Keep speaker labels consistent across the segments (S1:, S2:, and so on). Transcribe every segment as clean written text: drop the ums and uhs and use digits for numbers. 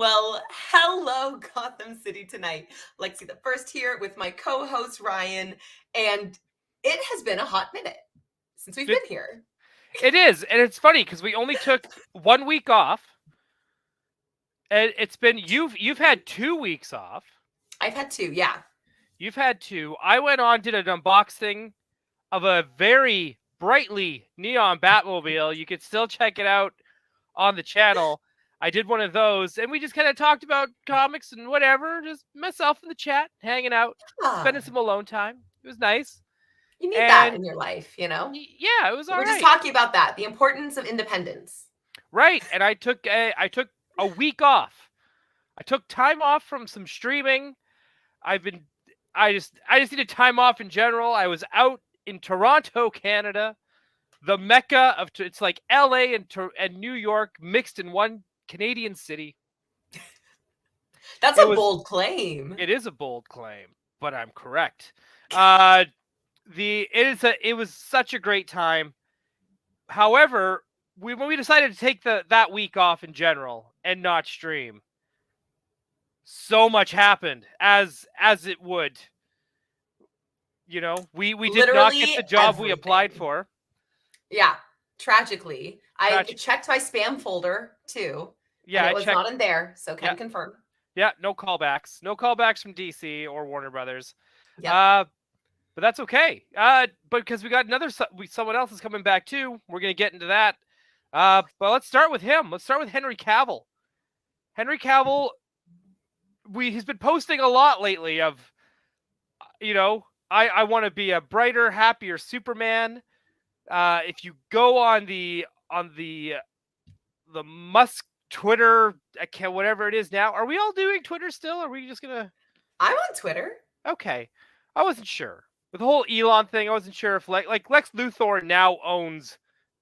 S1: Well, hello, Gotham City tonight. Lexi the first here with my co-host Ryan, and it has been a hot minute since we've
S2: It,
S1: been here.
S2: it is, and it's funny because we only took 1 week off, and it's been you've had 2 weeks off.
S1: I've had two, yeah.
S2: You've had two. I went on did an unboxing of a very brightly neon Batmobile. You could still check it out on the channel. I did one of those, and we just kind of talked about comics and whatever. Just myself in the chat, hanging out, spending
S1: Ah,
S2: some alone time. It was nice,
S1: you need that
S2: and
S1: in your life, you know?
S2: yeah, it was
S1: We
S2: all
S1: were just
S2: right.
S1: talking about that, the importance of independence.
S2: Right, and I took a week off. I took time off from some streaming. I've been I just needed time off in general. I was out in Toronto, Canada, the mecca of it's like LA and New York mixed in one Canadian city.
S1: That's
S2: It
S1: a
S2: was
S1: bold claim.
S2: it is a bold claim, but I'm correct. Uh it was such a great time. However, when we decided to take that week off in general and not stream, so much happened as it would. We did not get
S1: Literally
S2: the job we applied
S1: everything.
S2: for.
S1: Yeah, tragically. I
S2: Tragic.
S1: checked my spam folder too, and
S2: Yeah,
S1: it
S2: I
S1: was
S2: checked.
S1: not in there, so
S2: Yeah,
S1: can confirm.
S2: yeah, no callbacks. No callbacks from DC or Warner Brothers.
S1: Yep.
S2: Uh but that's okay. But because we got someone else is coming back too. We're going to get into that. But let's start with him. Let's start with Henry Cavill. Henry Cavill, he's been posting a lot lately of I want to be a brighter, happier Superman. If you go on the Musk Twitter account, whatever it is now, are we all doing Twitter still? Or are we just gonna?
S1: I'm on Twitter.
S2: Okay, I wasn't sure with the whole Elon thing. I wasn't sure if like Lex Luthor now owns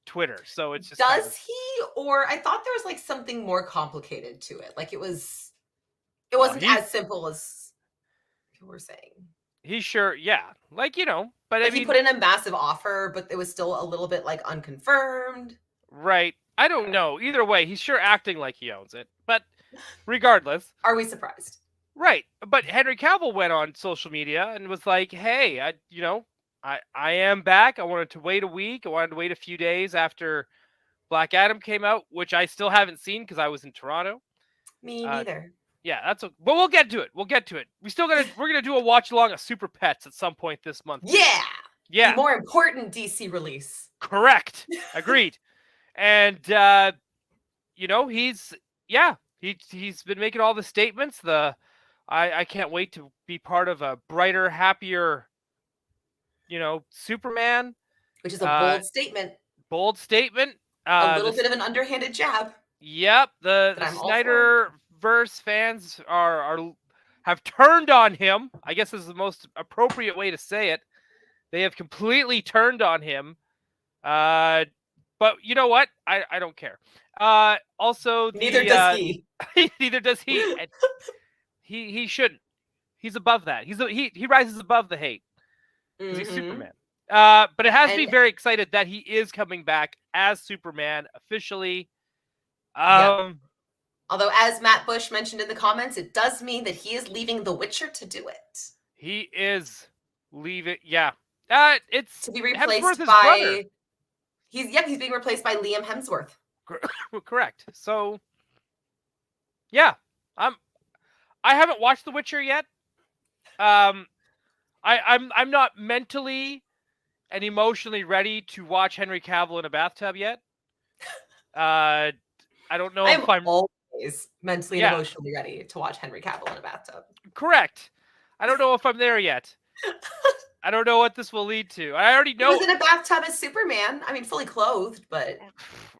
S2: Twitter, so it's just kind
S1: Does
S2: of
S1: he? Or I thought there was like something more complicated to it. Like it
S2: well,
S1: wasn't
S2: he's
S1: as simple as people were saying.
S2: he's sure, yeah, but I
S1: Like he put
S2: mean,
S1: in a massive offer, but it was still a little bit like unconfirmed.
S2: right? I don't know. Either way, he's sure acting like he owns it, but regardless.
S1: Are we surprised?
S2: Right. But Henry Cavill went on social media and was like, "Hey, I am back. I wanted to wait a week. I wanted to wait a few days after Black Adam came out, which I still haven't seen because I was in Toronto."
S1: Me
S2: Uh,
S1: neither.
S2: yeah, but we'll get to it. We'll get to it. We're gonna do a watch along of Super Pets at some point this month. Too.
S1: Yeah. The
S2: Yeah.
S1: more important DC release.
S2: Correct. Agreed. And he's been making all the statements. I can't wait to be part of a brighter, happier, Superman.
S1: Which is a bold statement.
S2: Bold statement.
S1: A little bit of an underhanded jab.
S2: Yep, the
S1: That I'm all for.
S2: Snyderverse fans have turned on him. I guess this is the most appropriate way to say it. They have completely turned on him. But you know what? I don't care. Also,
S1: Neither does he.
S2: neither does he. And he shouldn't. He's above that. He rises above the hate because he's Superman. But it has me very excited that he is coming back as Superman officially.
S1: Yep. Although, as Matt Bush mentioned in the comments, it does mean that he is leaving The Witcher to do it.
S2: He is leaving. Yeah. It's
S1: to be replaced
S2: Hemsworth's
S1: by
S2: brother.
S1: He's being replaced by Liam Hemsworth.
S2: Correct. So, yeah, I haven't watched The Witcher yet. I'm not mentally and emotionally ready to watch Henry Cavill in a bathtub yet. I don't know if I'm
S1: always mentally and emotionally ready to watch Henry Cavill in a bathtub.
S2: Correct. I don't know if I'm there yet. I don't know what this will lead to. I already know.
S1: He was in a bathtub as Superman. I mean, fully clothed, but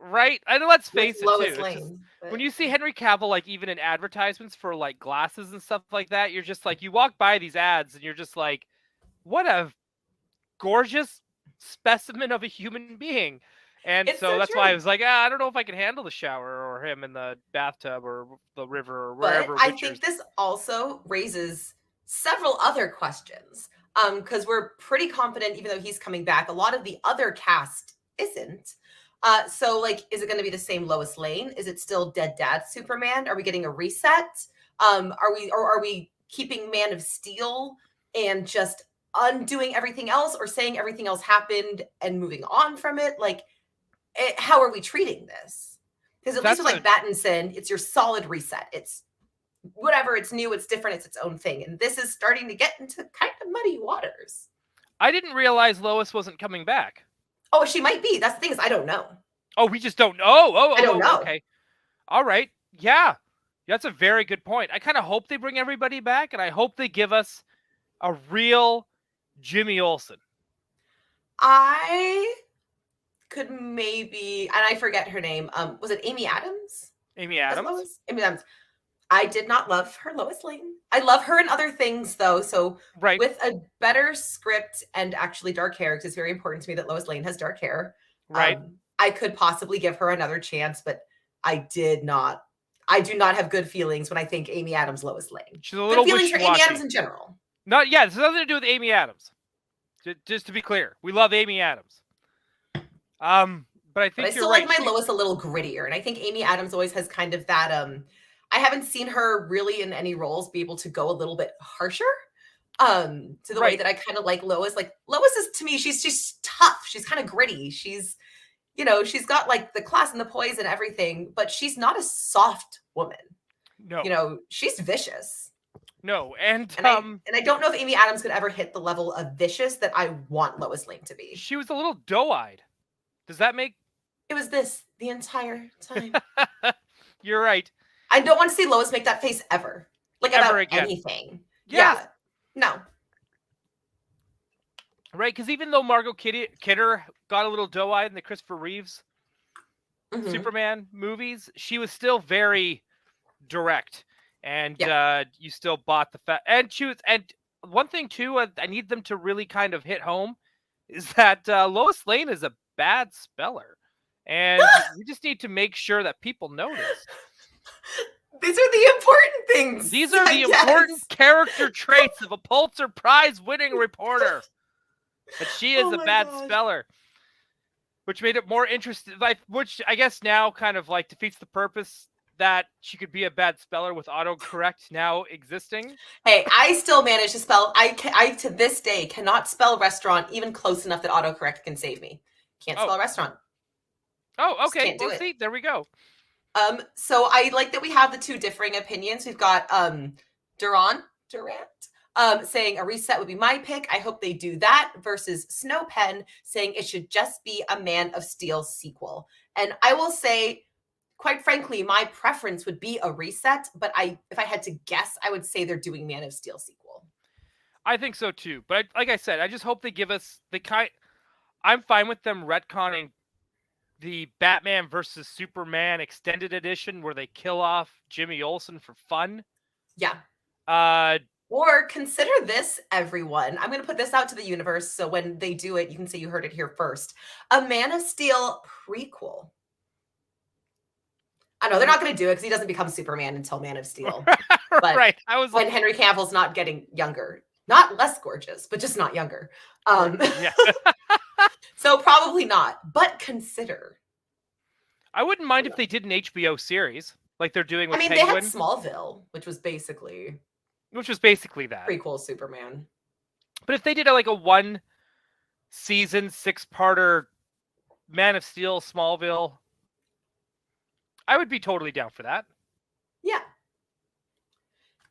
S2: right. I know. Let's face it,
S1: Lois
S2: too.
S1: Lane,
S2: when you see Henry Cavill, like even in advertisements for like glasses and stuff like that, you're just like, you walk by these ads and you're just like, what a gorgeous specimen of a human being. And so that's why I was like, I don't know if I can handle the shower or him in the bathtub or the river or wherever.
S1: But I think this also raises several other questions. Because we're pretty confident, even though he's coming back, a lot of the other cast isn't. So like, is it going to be the same Lois Lane? Is it still Dead Dad Superman? Are we getting a reset? Are we keeping Man of Steel and just undoing everything else, or saying everything else happened and moving on from it? Like, how are we treating this? Because at least with like Battinson, it's your solid reset. It's whatever, it's new, it's different, it's its own thing. And this is starting to get into kind of muddy waters.
S2: I didn't realize Lois wasn't coming back.
S1: Oh, she might be. That's the thing, is I don't know.
S2: Oh, we just don't know. I don't know. Okay. All right. Yeah. That's a very good point. I kind of hope they bring everybody back, and I hope they give us a real Jimmy Olsen.
S1: I could maybe, and I forget her name. Was it Amy Adams?
S2: Amy Adams?
S1: Amy Adams. I did not love her Lois Lane. I love her in other things, though. So with a better script and actually dark hair, because it's very important to me that Lois Lane has dark hair.
S2: Right.
S1: I could possibly give her another chance, but I do not have good feelings when I think Amy Adams, Lois Lane.
S2: She's a little
S1: good feelings for Amy Adams in general.
S2: This has nothing to do with Amy Adams. Just to be clear, we love Amy Adams. But I think
S1: I still like my Lois a little grittier, and I think Amy Adams always has kind of that. I haven't seen her really in any roles be able to go a little bit harsher. To the way that I kind of like Lois. Like Lois is, to me, she's tough. She's kind of gritty. She's, she's got like the class and the poise and everything, but she's not a soft woman.
S2: No.
S1: She's vicious.
S2: No, and
S1: I don't know if Amy Adams could ever hit the level of vicious that I want Lois Lane to be.
S2: She was a little doe-eyed. Does that make?
S1: It was this the entire time.
S2: You're right.
S1: I don't want to see Lois make that face ever. Like ever about again. Anything.
S2: Yes.
S1: Yeah. No.
S2: Right, because even though Margot Kidder got a little doe-eyed in the Christopher Reeves Superman movies, she was still very direct, and you still bought the fact. And one thing too, I need them to really kind of hit home is that Lois Lane is a bad speller, and we just need to make sure that people know this.
S1: These are the important things.
S2: These are the important character traits of a Pulitzer Prize-winning reporter. But she is a bad speller, which made it more interesting. Which I guess now kind of like defeats the purpose that she could be a bad speller with autocorrect now existing.
S1: Hey, I still manage to spell. I to this day cannot spell restaurant even close enough that autocorrect can save me. Can't spell restaurant.
S2: Oh, okay. Well, see, there we go.
S1: So I like that we have the two differing opinions. We've got Durant saying a reset would be my pick. I hope they do that, versus Snowpen saying it should just be a Man of Steel sequel. And I will say, quite frankly, my preference would be a reset, but if I had to guess, I would say they're doing Man of Steel sequel.
S2: I think so too. But like I said, I just hope they give us I'm fine with them retconning the Batman versus Superman extended edition where they kill off Jimmy Olsen for fun.
S1: Yeah. Or consider this, everyone. I'm going to put this out to the universe, so when they do it, you can say you heard it here first. A Man of Steel prequel. I know they're not going to do it because he doesn't become Superman until Man of Steel. But
S2: right.
S1: When Henry Cavill's not getting younger. Not less gorgeous, but just not younger.
S2: Yeah.
S1: So probably not, but consider.
S2: I wouldn't mind if they did an HBO series like they're doing with Penguin.
S1: They had Smallville, which was basically
S2: that.
S1: Prequel Superman.
S2: But if they did like a 1 season 6-parter Man of Steel Smallville, I would be totally down for that.
S1: Yeah.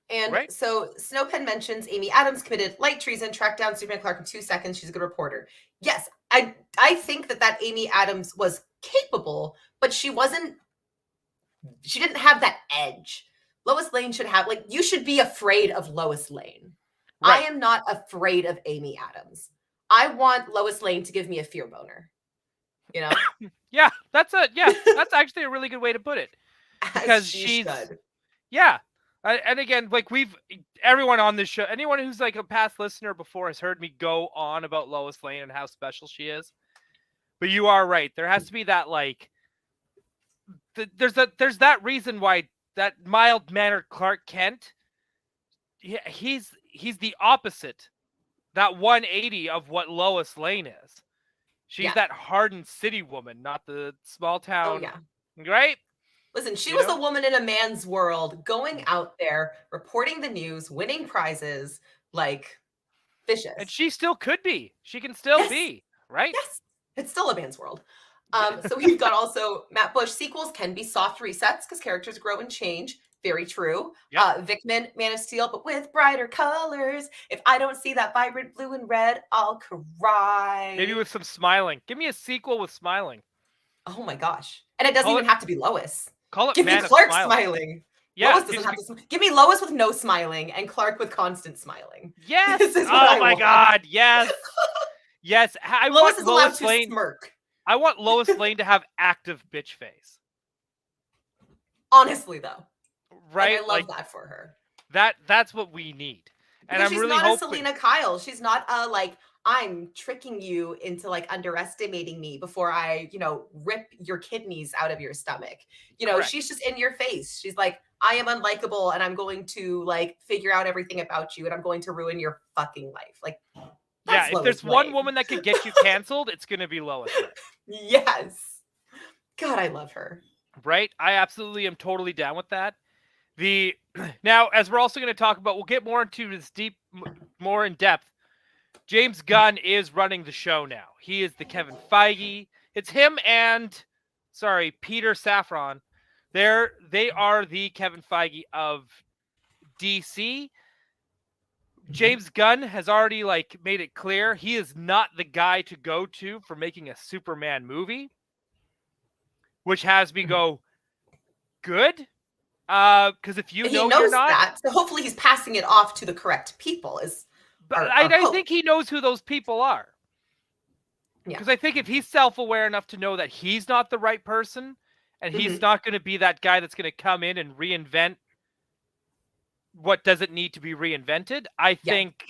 S1: And so Snowpen mentions Amy Adams committed light treason, tracked down Superman Clark in 2 seconds. She's a good reporter. Yes, I think that Amy Adams was capable, but she didn't have that edge. Lois Lane should have, you should be afraid of Lois Lane. Right. I am not afraid of Amy Adams. I want Lois Lane to give me a fear boner.
S2: Yeah, that's actually a really good way to put it. Because she's good. Yeah. And again, everyone on this show, anyone who's like a past listener before has heard me go on about Lois Lane and how special she is. But you are right. There has to be that there's that reason why that mild-mannered Clark Kent, he's the opposite, that 180 of what Lois Lane is. She's
S1: Yeah.
S2: that hardened city woman, not the small
S1: Oh
S2: town.
S1: yeah.
S2: Right?
S1: Listen, she
S2: You
S1: was
S2: know?
S1: a woman in a man's world, going out there, reporting the news, winning prizes, like
S2: And
S1: vicious.
S2: she still could be. She can still
S1: Yes,
S2: be, right?
S1: yes. It's still a man's world.
S2: Yeah.
S1: So we've got also Matt Bush. Sequels can be soft resets because characters grow and change. Very true.
S2: Yep.
S1: Vickman, Man of Steel, but with brighter colors. If I don't see that vibrant blue and red, I'll cry.
S2: Maybe with some smiling. Give me a sequel with smiling.
S1: Oh my gosh. And it doesn't
S2: Call
S1: even
S2: it
S1: have to be Lois.
S2: call it
S1: Give me
S2: Man of
S1: Clark
S2: Smiling.
S1: smiling.
S2: Yeah,
S1: Lois doesn't have to. Give me Lois with no smiling and Clark with constant smiling.
S2: Yes.
S1: This is what
S2: Oh
S1: I
S2: my
S1: want.
S2: God. Yes. Yes. I
S1: Lois
S2: want
S1: is allowed
S2: Lois
S1: to
S2: Lane.
S1: smirk.
S2: I want Lois Lane to have active bitch face.
S1: Honestly, though.
S2: Right?
S1: Like, I love that for her.
S2: That's what we need. And
S1: Because
S2: I'm
S1: she's
S2: really
S1: not
S2: hoping.
S1: a Selena Kyle. She's not a like, I'm tricking you into like underestimating me before I, rip your kidneys out of your stomach.
S2: Correct.
S1: She's just in your face. She's like, I am unlikable and I'm going to like figure out everything about you and I'm going to ruin your fucking life. Like, that's
S2: if there's one woman that could get you canceled, it's going to be Lois Lane.
S1: Yes. God, I love her.
S2: Right? I absolutely am totally down with that. Now, as we're also going to talk about, we'll get more into this more in depth. James Gunn is running the show now. He is the Kevin Feige. It's him and, Peter Safran. They are the Kevin Feige of DC. James Gunn has already made it clear he is not the guy to go to for making a Superman movie, which has me go, good. Because if
S1: He
S2: you're
S1: knows
S2: not,
S1: that, so hopefully he's passing it off to the correct people.
S2: but
S1: Our
S2: I
S1: hope.
S2: think he knows who those people are.
S1: Yeah.
S2: Because I think if he's self-aware enough to know that he's not the right person, and he's not going to be that guy that's going to come in and reinvent what doesn't need to be reinvented, I think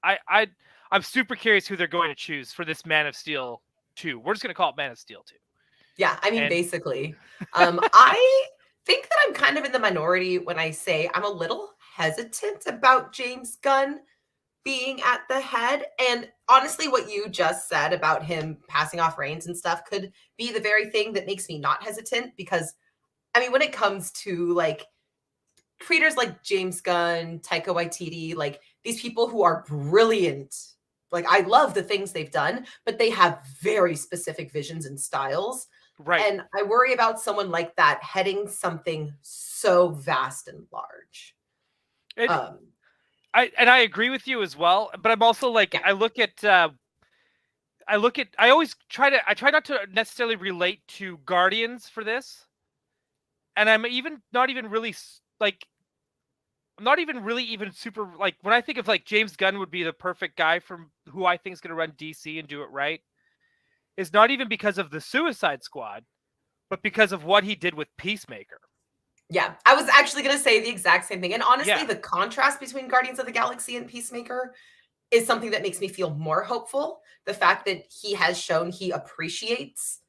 S2: I'm super curious who they're going to choose for this Man of Steel 2. We're just going to call it Man of Steel 2.
S1: Yeah, I mean, basically. I think that I'm kind of in the minority when I say I'm a little hesitant about James Gunn being at the head. And honestly, what you just said about him passing off reins and stuff could be the very thing that makes me not hesitant. Because, I mean, when it comes to like creators like James Gunn, Taika Waititi, like these people who are brilliant. Like, I love the things they've done, but they have very specific visions and styles.
S2: Right.
S1: And I worry about someone like that heading something so vast and large.
S2: I agree with you as well, but I'm also like, I try not to necessarily relate to Guardians for this. And I'm not even really super like, when I think of like James Gunn would be the perfect guy from who I think is going to run DC and do it right. Is not even because of the Suicide Squad, but because of what he did with Peacemaker.
S1: Yeah, I was actually going to say the exact same thing. And honestly, the contrast between Guardians of the Galaxy and Peacemaker is something that makes me feel more hopeful. The fact that he has shown he appreciates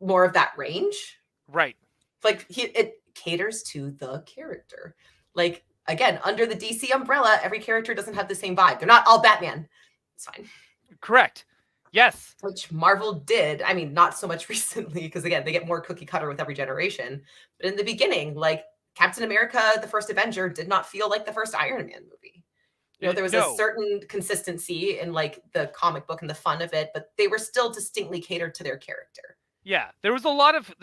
S1: more of that range.
S2: Right.
S1: Like it caters to the character. Like, again, under the DC umbrella, every character doesn't have the same vibe. They're not all Batman. It's fine.
S2: Correct. Yes.
S1: Which Marvel did. I mean, not so much recently, because again, they get more cookie cutter with every generation. But in the beginning, like Captain America, the first Avenger, did not feel like the first Iron Man movie. There was a certain consistency in like the comic book and the fun of it, but they were still distinctly catered to their character.
S2: Yeah, there's a lot of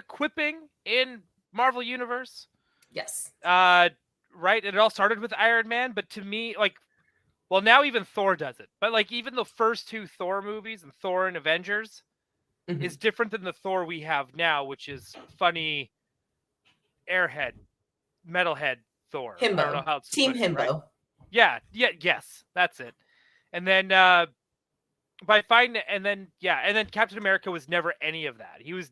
S2: quipping in Marvel Universe.
S1: Yes.
S2: Right. It all started with Iron Man, but to me, like, well, now even Thor does it. But like, even the first two Thor movies and Thor and Avengers is different than the Thor we have now, which is funny, airhead, metalhead Thor.
S1: Himbo.
S2: I don't know how it's
S1: Team Himbo.
S2: Right? Yeah. Yes, that's it. And then and then Captain America was never any of that. He was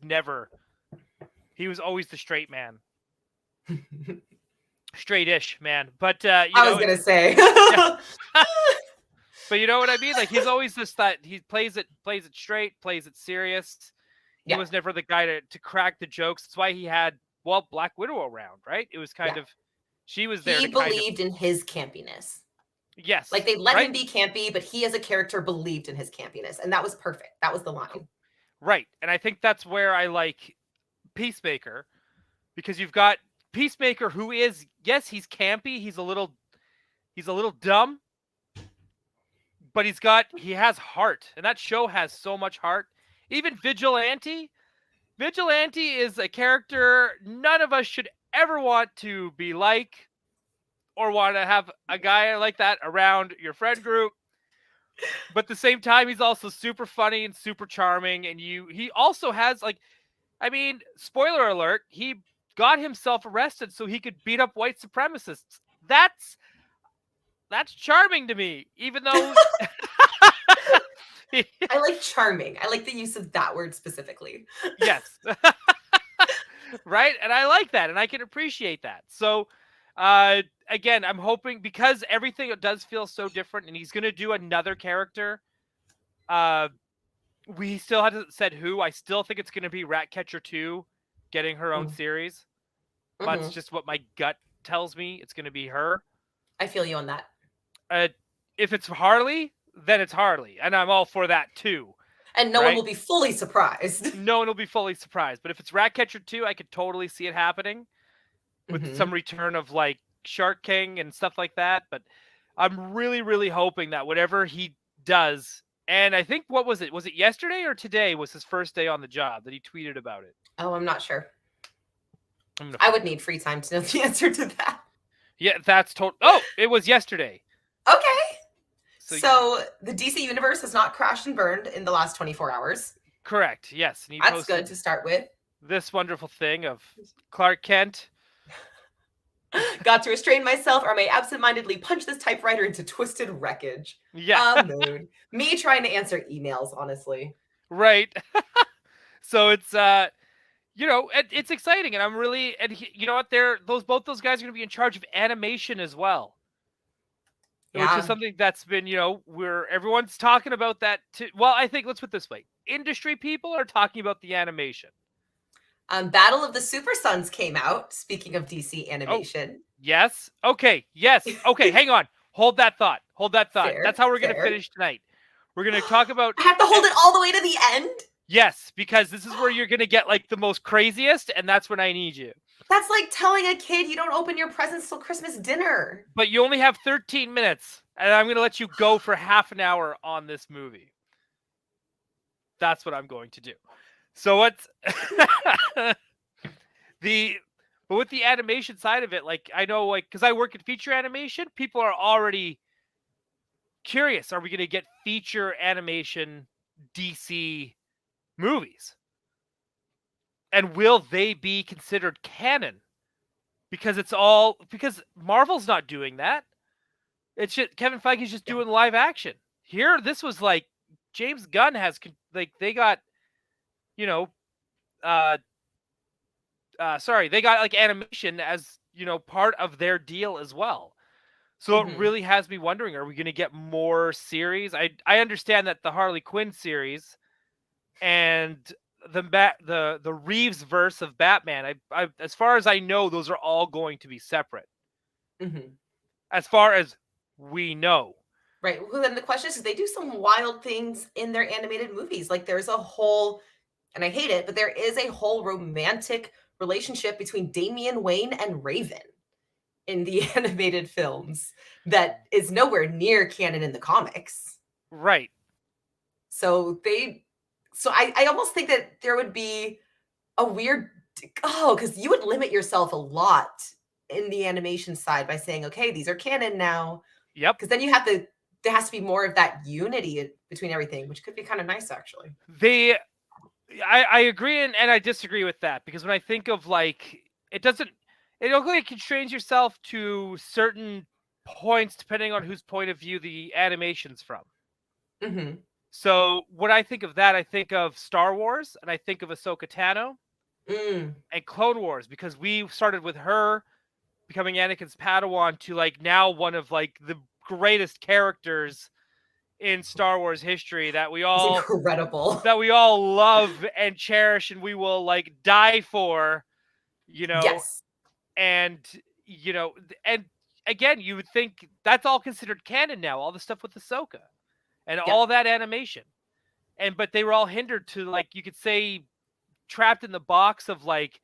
S2: always the straight man. Straight-ish man. But I
S1: was gonna say.
S2: But you know what I mean? Like, he's always he plays it straight, plays it serious. He was never the guy to crack the jokes. That's why he had Black Widow around, right? It was kind of, she was there.
S1: He believed in his campiness.
S2: Yes.
S1: Like they let
S2: Right.
S1: him be campy, but he as a character believed in his campiness, and that was perfect. That was the line.
S2: Right. And I think that's where I like Peacemaker, because you've got Peacemaker, who is, yes, he's campy, he's a little dumb, but he has heart, and that show has so much heart. Even Vigilante is a character none of us should ever want to be like, or want to have a guy like that around your friend group. But at the same time, he's also super funny and super charming, and he also has, like, I mean, spoiler alert, he got himself arrested so he could beat up white supremacists. That's charming to me, even though
S1: I like charming. I like the use of that word specifically.
S2: yes. Right? And I like that, and I can appreciate that. So again, I'm hoping, because everything does feel so different, and he's going to do another character. We still haven't said who. I still think it's going to be Ratcatcher 2 getting her own series. That's
S1: Mm-hmm.
S2: just what my gut tells me. It's going to be her.
S1: I feel you on that.
S2: Uh, if it's Harley, then it's Harley, and I'm all for that too.
S1: And no one
S2: Right?
S1: will be fully surprised.
S2: No one will be fully surprised. But if it's Ratcatcher 2, I could totally see it happening with some return of like Shark King and stuff like that. But I'm really, really hoping that whatever he does, and I think, what was it? Was it yesterday or today was his first day on the job that he tweeted about it?
S1: Oh, I'm not sure. I would need free time to know the answer to that.
S2: Yeah, that's total. Oh, it was yesterday.
S1: Okay. So the DC universe has not crashed and burned in the last 24 hours.
S2: Correct. Yes.
S1: And that's good to start with.
S2: This wonderful thing of Clark Kent.
S1: Got to restrain myself, or I may absentmindedly punch this typewriter into twisted wreckage.
S2: Yeah.
S1: Mood. Me trying to answer emails, honestly.
S2: Right. So it's it's exciting, and I'm really, and you know what? Both those guys are going to be in charge of animation as well. Yeah. Which is something that's been, where everyone's talking about that too. Well, I think, let's put it this way. Industry people are talking about the animation.
S1: Battle of the Super Sons came out, speaking of DC animation.
S2: Oh, yes. Okay. Yes. Okay. Hang on. Hold that thought.
S1: Fair,
S2: that's how we're going to finish tonight. We're going to talk about...
S1: I have to hold it all the way to the end?
S2: Yes, because this is where you're going to get like the most craziest, and that's when I need you.
S1: That's like telling a kid you don't open your presents till Christmas dinner.
S2: But you only have 13 minutes, and I'm going to let you go for half an hour on this movie. That's what I'm going to do. So what's but with the animation side of it, like, I know, like, because I work in feature animation, people are already curious. Are we going to get feature animation DC movies? And will they be considered canon? Because Marvel's not doing that. It's just Kevin Feige's just doing live action. Here, this was like James Gunn has, like, they got, they got like animation as, part of their deal as well. So it really has me wondering, are we going to get more series? I understand that the Harley Quinn series and the Reeves verse of Batman, I as far as I know, those are all going to be separate. As far as we know.
S1: Right. Well, then the question is, they do some wild things in their animated movies. Like, there's a whole, and I hate it, but there is a whole romantic relationship between Damian Wayne and Raven in the animated films that is nowhere near canon in the comics.
S2: Right.
S1: So I almost think that there would be a weird, because you would limit yourself a lot in the animation side by saying, okay, these are canon now.
S2: Yep.
S1: Because then there has to be more of that unity between everything, which could be kind of nice, actually.
S2: I agree and I disagree with that, because when I think of, like, it only constrains yourself to certain points depending on whose point of view the animation's from. So when I think of that, I think of Star Wars, and I think of Ahsoka Tano and Clone Wars, because we started with her becoming Anakin's Padawan to, like, now one of, like, the greatest characters in Star Wars history that we all love and cherish, and we will, like, die for,
S1: Yes.
S2: And and again, you would think that's all considered canon now, all the stuff with Ahsoka and
S1: Yeah.
S2: all that animation. But they were all hindered to, like, you could say, trapped in the box of, like,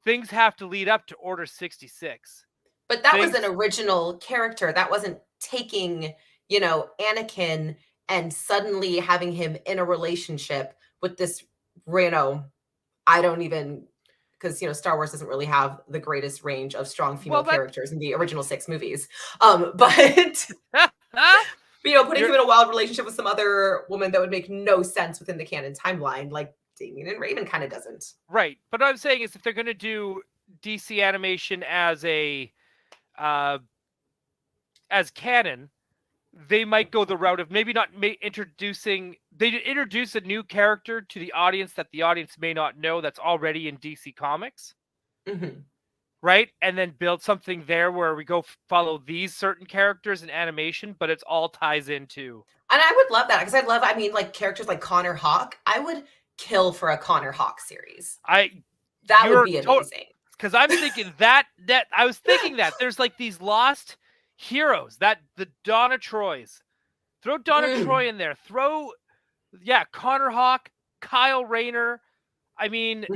S2: things have to lead up to Order 66.
S1: But that was an original character. That wasn't taking, Anakin and suddenly having him in a relationship with this, I don't even, because Star Wars doesn't really have the greatest range of strong female characters in the original 6 movies. But putting him in a wild relationship with some other woman that would make no sense within the canon timeline, like Damien and Raven, kind of doesn't.
S2: Right. But what I'm saying is, if they're going to do DC animation as canon, they might go the route of maybe not introducing. They introduce a new character to the audience that the audience may not know that's already in DC Comics.
S1: Mm-hmm.
S2: Right? And then build something there where we go follow these certain characters in animation, but it's all ties into.
S1: And I would love that, because like characters like Connor Hawk. I would kill for a Connor Hawk series. That would be amazing.
S2: Because I'm thinking that I was thinking that there's like these lost heroes, that the Donna Troys. Throw Donna Troy in there. Throw Connor Hawk, Kyle Rayner. I mean,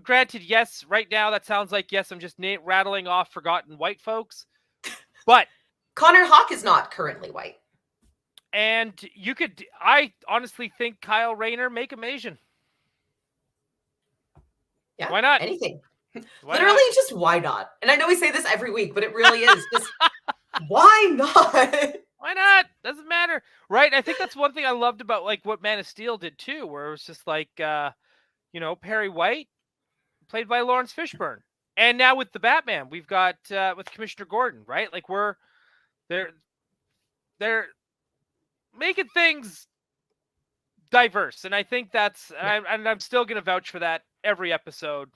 S2: granted, yes, right now that sounds like, yes, I'm just rattling off forgotten white folks. But
S1: Connor Hawk is not currently white.
S2: And I honestly think Kyle Rayner, make him Asian.
S1: Yeah.
S2: Why not?
S1: Anything. Literally, just why not? And I know we say this every week, but it really is just why not?
S2: Why not? Doesn't matter. Right? I think that's one thing I loved about, like, what Man of Steel did too, where it was just like, Perry White, played by Lawrence Fishburne. And now with the Batman, we've got with Commissioner Gordon, right? Like, they're making things diverse. And I think that's, and I'm still going to vouch for that every episode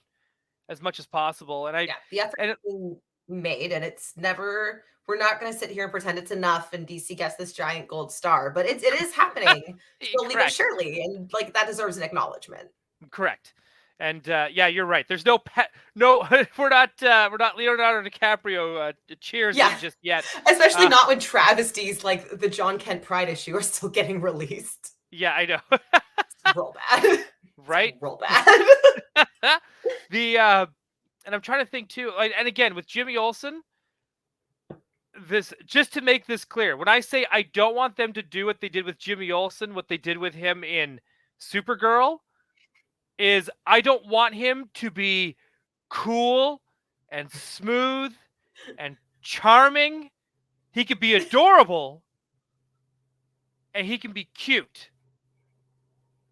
S2: as much as possible. And
S1: the effort is being made, and it's never, we're not going to sit here and pretend it's enough and DC gets this giant gold star, but it is happening slowly but surely, and like that deserves an acknowledgement.
S2: Correct. And you're right. There's no we're not Leonardo DiCaprio cheers just yet.
S1: Especially not when travesties like the John Kent Pride issue are still getting released.
S2: Yeah, I know.
S1: It's real bad.
S2: Right?
S1: It's real bad.
S2: And I'm trying to think too, and again with Jimmy Olsen, this, just to make this clear, when I say I don't want them to do what they did with Jimmy Olsen, what they did with him in Supergirl, is I don't want him to be cool and smooth and charming. He could be adorable and he can be cute.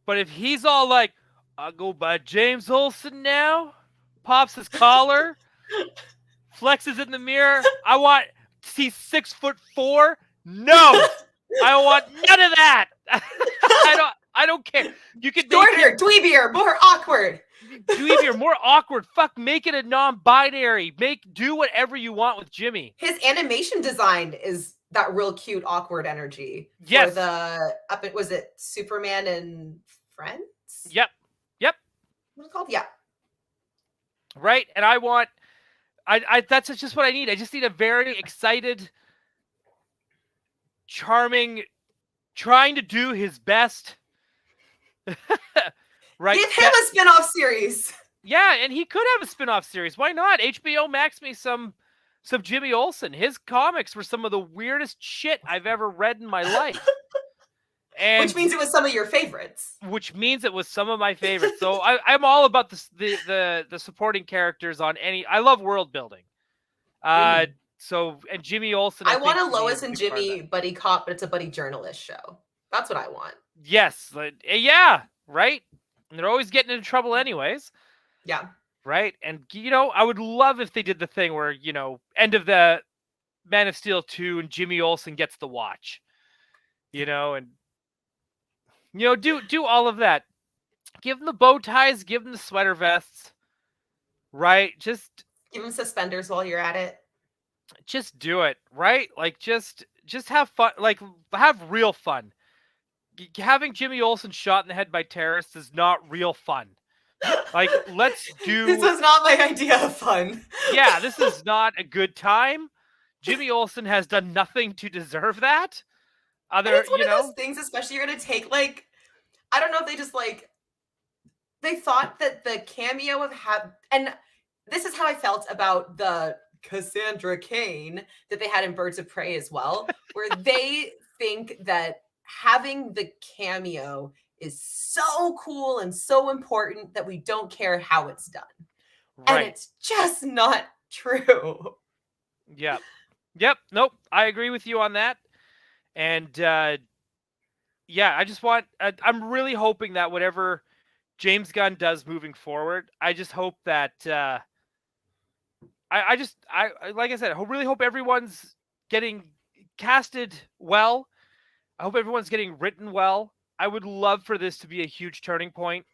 S2: But if he's all like, I go by James Olsen now, pops his collar, flexes in the mirror, I want to see 6'4". No, I want none of that. I don't care. You can
S1: shorter, dweebier, more awkward.
S2: Dweebier, more awkward. Fuck, make it a non-binary. Do whatever you want with Jimmy.
S1: His animation design is that real cute, awkward energy.
S2: Yes.
S1: Was it Superman and Friends?
S2: Yep.
S1: What's it called? Yeah.
S2: Right, and that's just what I need. I just need a very excited, charming, trying to do his best. Right.
S1: Give him a spin-off series.
S2: Yeah, and he could have a spin-off series. Why not? HBO Max me some Jimmy Olsen. His comics were some of the weirdest shit I've ever read in my life. And
S1: which means it was some of your favorites.
S2: Which means it was some of my favorites. So I'm all about the supporting characters on any. I love world building. So, and Jimmy Olsen.
S1: I want a Lois and Jimmy buddy cop, but it's a buddy journalist show. That's what I want.
S2: Yes. Yeah. Right. And they're always getting into trouble anyways.
S1: Yeah.
S2: Right. And, I would love if they did the thing where, end of the Man of Steel 2 and Jimmy Olsen gets the watch, and, do all of that. Give them the bow ties, give them the sweater vests, right? Just
S1: give them suspenders while you're at it.
S2: Just do it, right? Like, just have fun, like, have real fun. Having Jimmy Olsen shot in the head by terrorists is not real fun. Like, let's do...
S1: This is not my idea of fun.
S2: Yeah, this is not a good time. Jimmy Olsen has done nothing to deserve that.
S1: And
S2: Other,
S1: it's one of those things, especially you're gonna take like, I don't know if they just like they thought that the cameo of and this is how I felt about the Cassandra Cain that they had in Birds of Prey as well, where they think that having the cameo is so cool and so important that we don't care how it's done. And
S2: right.
S1: it's just not true.
S2: Yep. Yep. Nope. I agree with you on that. And yeah, I just want. I'm really hoping that whatever James Gunn does moving forward, I just hope that. I like I said, I really hope everyone's getting casted well. I hope everyone's getting written well. I would love for this to be a huge turning point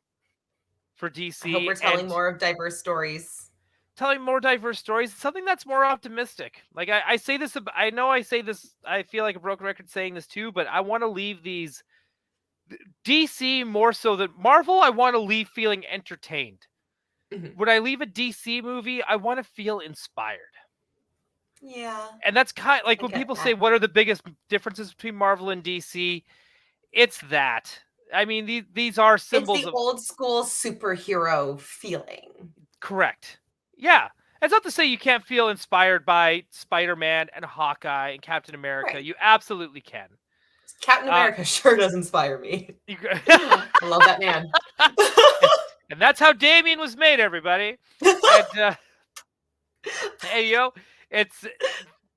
S2: for
S1: I hope
S2: DC
S1: we're telling
S2: and
S1: more of diverse stories.
S2: telling more diverse stories, something that's more optimistic. Like I say this, I know I say this, I feel like a broken record saying this too, but I want to leave these DC more so than Marvel. I want to leave feeling entertained.
S1: Mhm.
S2: When I leave a DC movie, I want to feel inspired.
S1: Yeah,
S2: And that's kind of like
S1: I
S2: when
S1: get
S2: people say,
S1: that.
S2: what are the biggest differences between Marvel and DC? It's that. I mean, these are
S1: It's
S2: symbols
S1: the
S2: of
S1: old school superhero feeling.
S2: correct. Yeah. It's not to say you can't feel inspired by Spider-Man and Hawkeye and Captain America.
S1: Right.
S2: You absolutely can.
S1: Captain
S2: Uh,
S1: America sure does inspire me.
S2: you,
S1: I love that man.
S2: and that's how Damien was made, everybody. And hey, yo, it's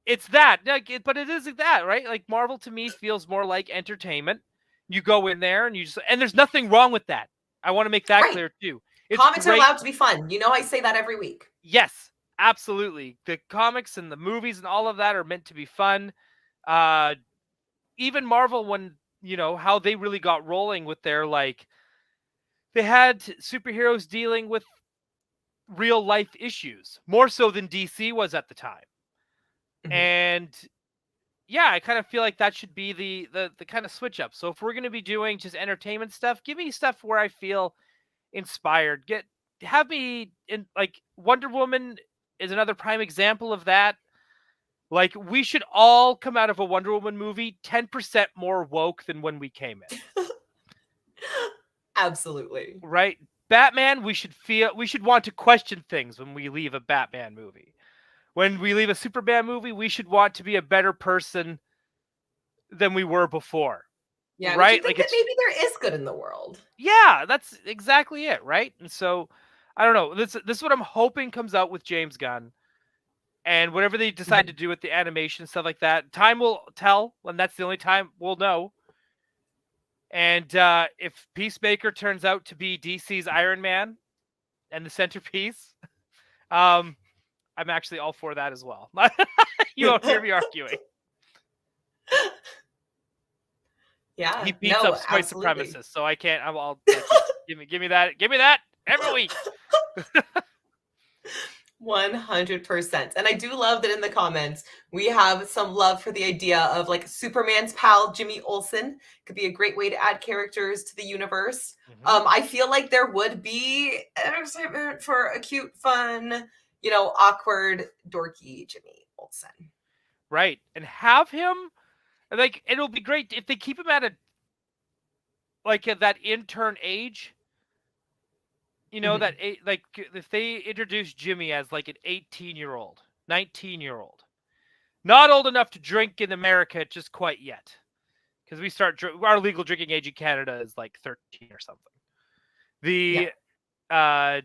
S2: it's that. Like, but it isn't that, right? Like Marvel to me feels more like entertainment. You go in there and you just and there's nothing wrong with that. I want to make that
S1: Right.
S2: clear too. It's
S1: Comics are
S2: great.
S1: allowed to be fun. You know, I say that every week.
S2: Yes, absolutely. The comics and the movies and all of that are meant to be fun. Uh even Marvel when, how they really got rolling with their like they had superheroes dealing with real life issues more so than DC was at the time.
S1: Mhm.
S2: And yeah, I kind of feel like that should be the kind of switch up. So if we're going to be doing just entertainment stuff, give me stuff where I feel inspired. Have me in like Wonder Woman is another prime example of that. Like we should all come out of a Wonder Woman movie 10% more woke than when we came in.
S1: Absolutely.
S2: Right? Batman, we should want to question things when we leave a Batman movie. When we leave a Superman movie, we should want to be a better person than we were before.
S1: Yeah, we should
S2: Right? Like
S1: think that maybe there is good in the world.
S2: yeah, that's exactly it, right? And so I don't know. This is what I'm hoping comes out with James Gunn. And whatever they decide to
S1: Mhm.
S2: do with the animation stuff like that, time will tell, and that's the only time we'll know. And if Peacemaker turns out to be DC's Iron Man and the centerpiece, I'm actually all for that as well. You won't hear me arguing. He
S1: Yeah,
S2: beats up
S1: no,
S2: white
S1: absolutely.
S2: supremacists, so I can't. I'll like, yeah, give me that every week.
S1: 100%. And I do love that in the comments, we have some love for the idea of like Superman's pal, Jimmy Olsen. Could be a great way to add characters to the universe.
S2: Mm-hmm.
S1: I feel like there would be an excitement for a cute, fun, awkward, dorky Jimmy Olsen.
S2: Right, and have him like it'll be great if they keep him at that intern age.
S1: Mhm.
S2: Like if they introduce Jimmy as like an 18-year-old, 19-year-old, not old enough to drink in America just quite yet, because our legal drinking age in Canada is like 13 or something.
S1: Yeah.
S2: The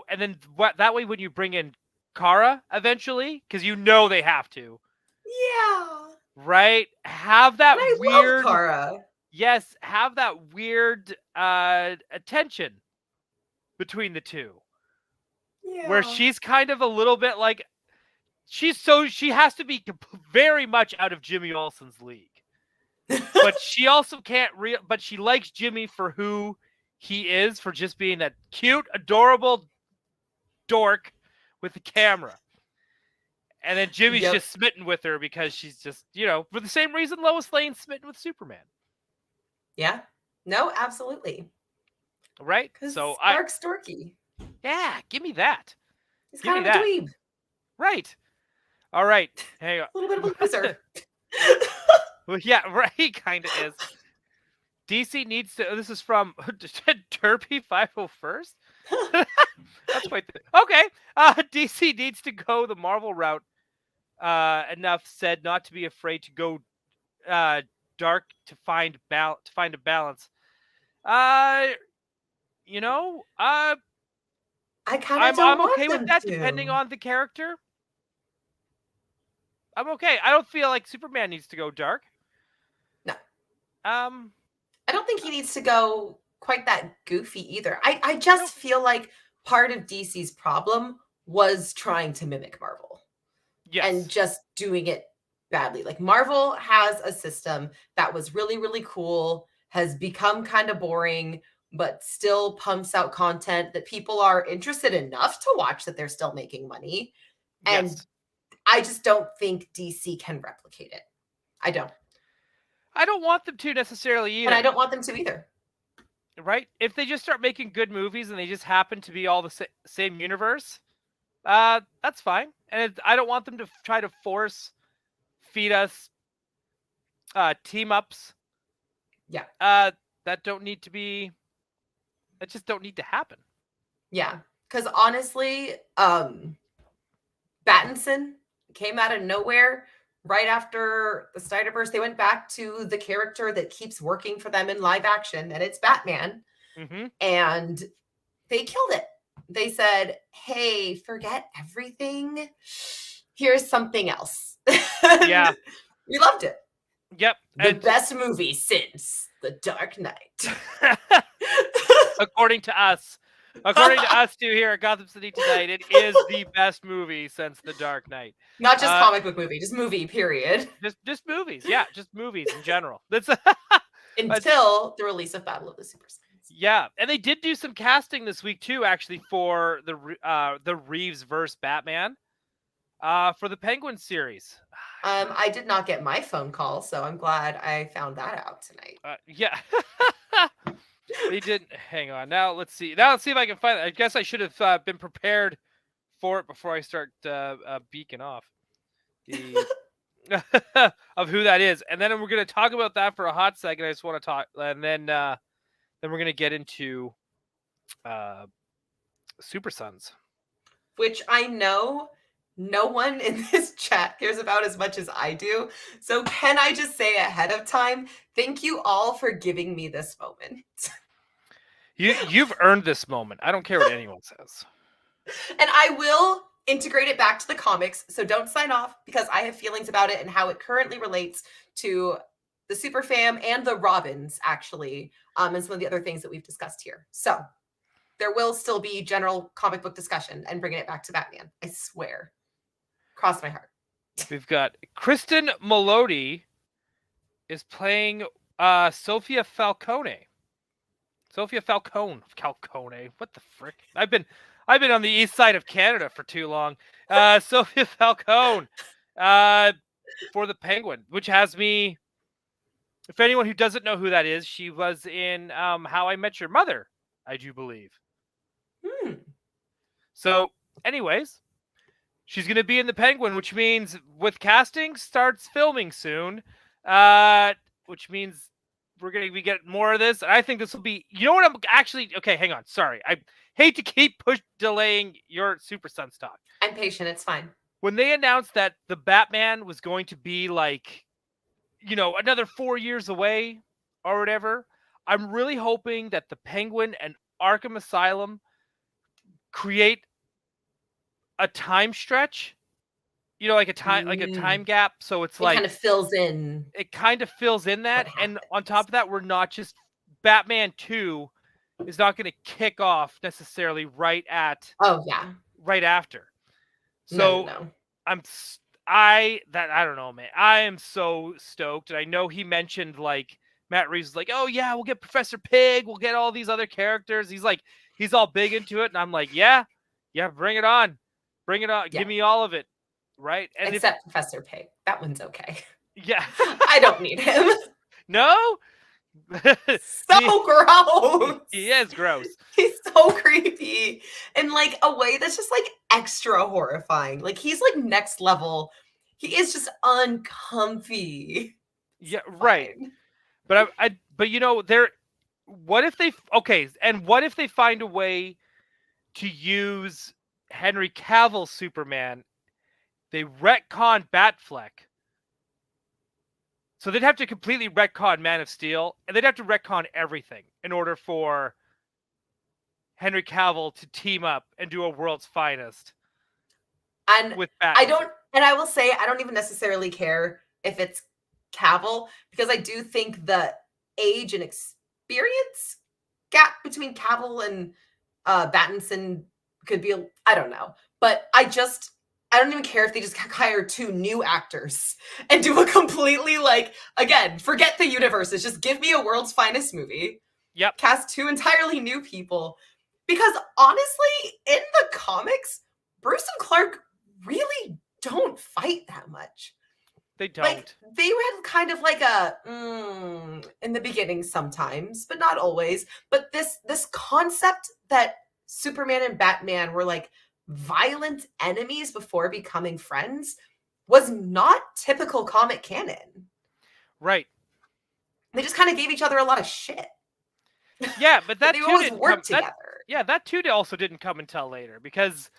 S2: and then that way when you bring in Kara eventually, because they have to,
S1: Yeah.
S2: right? Have
S1: And
S2: that
S1: I love
S2: weird,
S1: Kara.
S2: yes, have that weird attention between the two, where
S1: Yeah.
S2: she's kind of a little bit like she has to be very much out of Jimmy Olsen's league, but she also can't but she likes Jimmy for who he is, for just being that cute, adorable dork with the camera. And then Jimmy's
S1: Yep.
S2: just smitten with her because she's just, for the same reason Lois Lane's smitten with Superman.
S1: Yeah. No, absolutely.
S2: Right? So
S1: Because Dark Storky.
S2: yeah, give me that.
S1: He's
S2: Give me
S1: kind of a
S2: that.
S1: dweeb.
S2: Right. All right. Hang on.
S1: A little bit of a loser.
S2: Well, yeah, right. Kind of is. DC needs to. This is from Derpy 501st. That's quite okay. DC needs to go the Marvel route. Enough said not to be afraid to go dark to find a balance. You know,
S1: I kind of don't
S2: I'm
S1: want
S2: okay with
S1: them
S2: that,
S1: to.
S2: depending on the character. I'm okay. I don't feel like Superman needs to go dark.
S1: No.
S2: Um,
S1: I don't think he needs to go quite that goofy either. I just feel like part of DC's problem was trying to mimic Marvel.
S2: yes.
S1: And just doing it badly. Like Marvel has a system that was really, really cool, has become kind of boring, but still pumps out content that people are interested enough to watch that they're still making money. And
S2: Yes.
S1: I just don't think DC can replicate it. I don't.
S2: I don't want them to necessarily either.
S1: And I don't want them to either.
S2: Right? If they just start making good movies and they just happen to be all the same universe, that's fine. And I don't want them to try to feed us team ups.
S1: Yeah.
S2: That just don't need to happen.
S1: Yeah. Because honestly, Battinson came out of nowhere right after the Snyderverse. They went back to the character that keeps working for them in live action, and it's Batman.
S2: Mm-hmm.
S1: And they killed it. They said, hey, forget everything. Here's something else.
S2: Yeah.
S1: We loved it.
S2: Yep.
S1: The best movie since The Dark Knight.
S2: According to us. According to us two here at Gotham City tonight, it is the best movie since The Dark Knight.
S1: Not just comic book movie, just movie, period.
S2: Just movies. Yeah, just movies in general. That's
S1: until the release of Battle of the Super Sons.
S2: Yeah, and they did do some casting this week too, actually, for the Reeves versus Batman for the Penguin series.
S1: I did not get my phone call, so I'm glad I found that out tonight.
S2: Yeah. They didn't. Hang on. Now let's see. Now let's see if I can find it. I guess I should have been prepared for it before I start beaking off the of who that is, and then we're going to talk about that for a hot second. I just want to talk, and then we're going to get into Super Sons,
S1: which I know no one in this chat cares about as much as I do. So can I just say ahead of time, thank you all for giving me this moment.
S2: You've earned this moment. I don't care what anyone says.
S1: And I will integrate it back to the comics. So don't sign off because I have feelings about it and how it currently relates to the Super Fam and the Robins, actually, and some of the other things that we've discussed here. So there will still be general comic book discussion and bringing it back to Batman. I swear. Cross my heart.
S2: We've got Kristen Melody is playing Sophia Falcone. Sophia Falcone. What the frick? I've been on the east side of Canada for too long. Sophia Falcone for the Penguin, which has me. If anyone who doesn't know who that is, she was in How I Met Your Mother, I do believe. So, anyways, she's going to be in the Penguin, which means with casting starts filming soon, which means we're going to be getting more of this. And I think this will be, you know what I'm actually, okay, hang on. Sorry. I hate to keep delaying your Super Sons talk.
S1: I'm patient. It's fine.
S2: When they announced that the Batman was going to be like, you know, another 4 years away or whatever, I'm really hoping that the Penguin and Arkham Asylum create a time stretch, you know, like a time gap. So it's like
S1: kind of fills in.
S2: It kind of fills in that. And on top of that, we're not just Batman 2 is not going to kick off necessarily right after. So
S1: no.
S2: I don't know, man. I am so stoked. And I know he mentioned like Matt Reeves is like, oh yeah, we'll get Professor Pig. We'll get all these other characters. He's all big into it. And I'm like, yeah, bring it on. Bring it on. Yeah. Give me all of it. Right. And
S1: except Professor Pig. That one's okay.
S2: Yeah.
S1: I don't need him.
S2: No?
S1: So gross.
S2: He is gross.
S1: He's so creepy in like a way that's just like extra horrifying. Like he's like next level He is just uncomfy.
S2: Yeah, right.
S1: Fine.
S2: But but you know, what if they find a way to use Henry Cavill's Superman? They retcon Batfleck. So they'd have to completely retcon Man of Steel, and they'd have to retcon everything in order for Henry Cavill to team up and do a World's Finest
S1: And
S2: with
S1: I
S2: Batman.
S1: don't, and I will say, I don't even necessarily care if it's Cavill, because I do think the age and experience gap between Cavill and Pattinson could be, I don't know. But I don't even care if they just hire 2 new actors and do a completely, like, again, forget the universes. Just give me a World's Finest movie.
S2: Yep.
S1: Cast 2 entirely new people. Because honestly, in the comics, Bruce and Clark really don't fight that much.
S2: They don't.
S1: Like, they had kind of like a in the beginning sometimes, but not always. But this concept that Superman and Batman were like violent enemies before becoming friends was not typical comic canon.
S2: Right.
S1: They just kind of gave each other a lot of shit.
S2: Yeah, but that
S1: they
S2: too
S1: always
S2: didn't
S1: worked
S2: come,
S1: together.
S2: that too also didn't come until later, because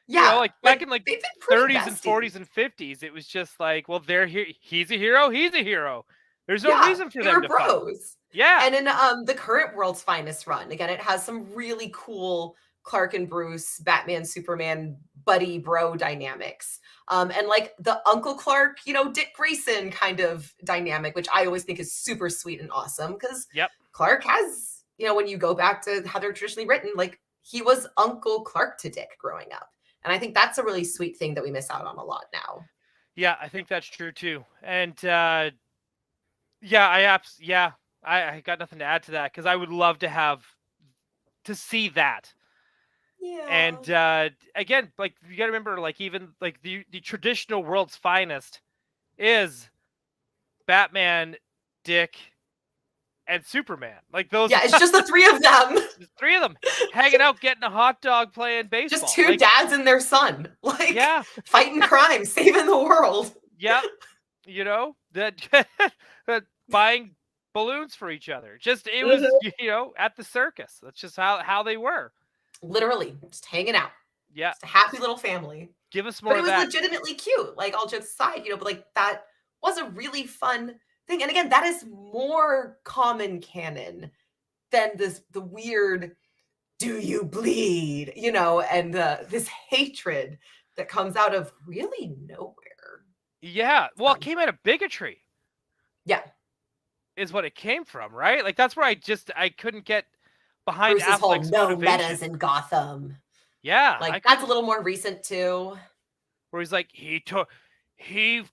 S1: Yeah,
S2: you know, like back in like
S1: they've been pretty
S2: 30s and
S1: besties.
S2: 40s and 50s, it was just like, well, he's a hero, he's a hero. There's no
S1: Yeah,
S2: reason for
S1: they
S2: them
S1: were
S2: to fight.
S1: bros.
S2: Yeah.
S1: And in the current World's Finest run, again, it has some really cool Clark and Bruce, Batman, Superman, buddy bro dynamics. And like the Uncle Clark, you know, Dick Grayson kind of dynamic, which I always think is super sweet and awesome, because
S2: Yep.
S1: Clark has, you know, when you go back to how they're traditionally written, like he was Uncle Clark to Dick growing up. And I think that's a really sweet thing that we miss out on a lot now.
S2: Yeah, I think that's true too. And I got nothing to add to that, because I would love to see that.
S1: Yeah.
S2: And again, like, you got to remember, like, even like the traditional World's Finest is Batman, Dick, and Superman. Like, those.
S1: Yeah, it's just the 3 of them.
S2: The 3 of them hanging out, getting a hot dog, playing baseball.
S1: Just 2 dads and their son, like,
S2: yeah,
S1: fighting crime, saving the world.
S2: Yeah, you know, that buying balloons for each other. Just, it was, you know, at the circus. That's just how they were.
S1: Literally, just hanging out.
S2: Yeah,
S1: just a happy little family.
S2: Give us more.
S1: But it
S2: of
S1: was
S2: that.
S1: legitimately cute. Like, all jokes aside, you know, but like that was a really fun thing. And again, that is more common canon than the weird "do you bleed," you know, and this hatred that comes out of really nowhere.
S2: Yeah, well, it came out of bigotry.
S1: Yeah,
S2: is what it came from, right? Like, that's where I couldn't get behind
S1: Bruce's whole
S2: Affleck's
S1: no
S2: motivation.
S1: metas in Gotham.
S2: Yeah,
S1: like that's a little more recent too.
S2: Where he's like, he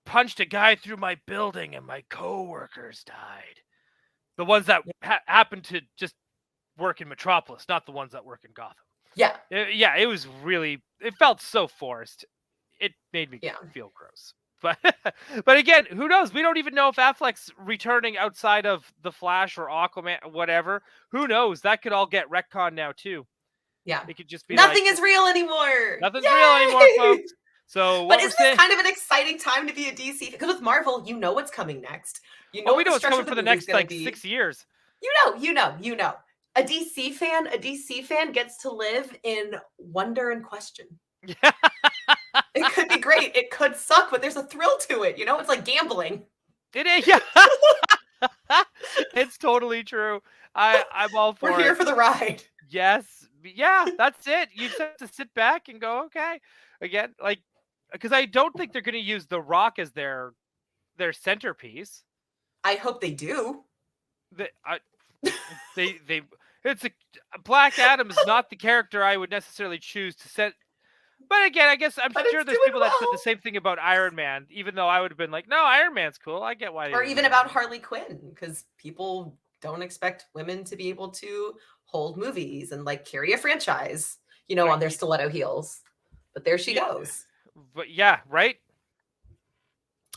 S2: punched a guy through my building and my coworkers died. The ones that happened to just work in Metropolis, not the ones that work in Gotham.
S1: Yeah.
S2: It was really, it felt so forced. It made me feel gross. But again, who knows? We don't even know if Affleck's returning outside of The Flash or Aquaman, whatever. Who knows? That could all get retconned now too.
S1: Yeah.
S2: It could just be
S1: nothing is real anymore.
S2: Nothing's real anymore, folks. So,
S1: but isn't this kind of an exciting time to be a DC? Because with Marvel, you know what's coming next. You know,
S2: we know what's coming for the next like 6 years.
S1: You know. A DC fan gets to live in wonder and question. It could be great. It could suck, but there's a thrill to it. You know, it's like gambling.
S2: It is. Yeah. It's totally true. I'm all for it.
S1: We're here for the ride.
S2: Yes. Yeah, that's it. You just have to sit back and go, okay. Again, like, because I don't think they're going to use The Rock as their centerpiece.
S1: I hope they do.
S2: It's Black Adam is not the character I would necessarily choose to set. But again, I guess I'm sure there's people that said the same thing about Iron Man, even though I would have been like, no, Iron Man's cool. I get why.
S1: Or even about Harley Quinn, because people don't expect women to be able to hold movies and like carry a franchise, you know, on their stiletto heels. But there she goes.
S2: But yeah, right?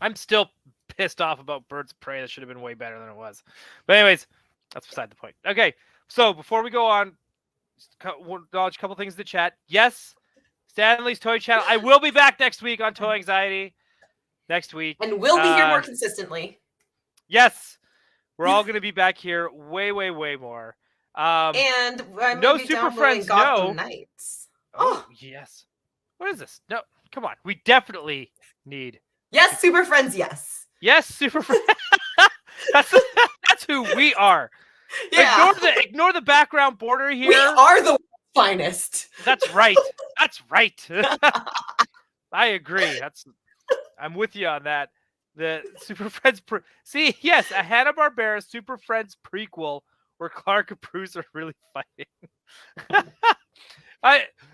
S2: I'm still pissed off about Birds of Prey. That should have been way better than it was. But anyways, that's beside the point. Okay, so before we go on, we'll acknowledge a couple things in the chat. Yes, Stanley's Toy Channel. I will be back next week on Toy Anxiety. next week.
S1: And we'll be here more consistently.
S2: Yes. We're all going to be back here way, way, way more.
S1: And I'm
S2: no
S1: going to be
S2: Super
S1: downloading
S2: Friends,
S1: Gotham
S2: no.
S1: Knights.
S2: Oh, yes. What is this? No, come on. We definitely need.
S1: Yes, Super Friends, yes.
S2: Yes, Super Friends. that's who we are.
S1: Yeah.
S2: Ignore the background border here.
S1: We are the finest.
S2: That's right. That's right. I agree. I'm with you on that. The Super Friends see, yes, a Hanna-Barbera Super Friends prequel where Clark and Bruce are really fighting.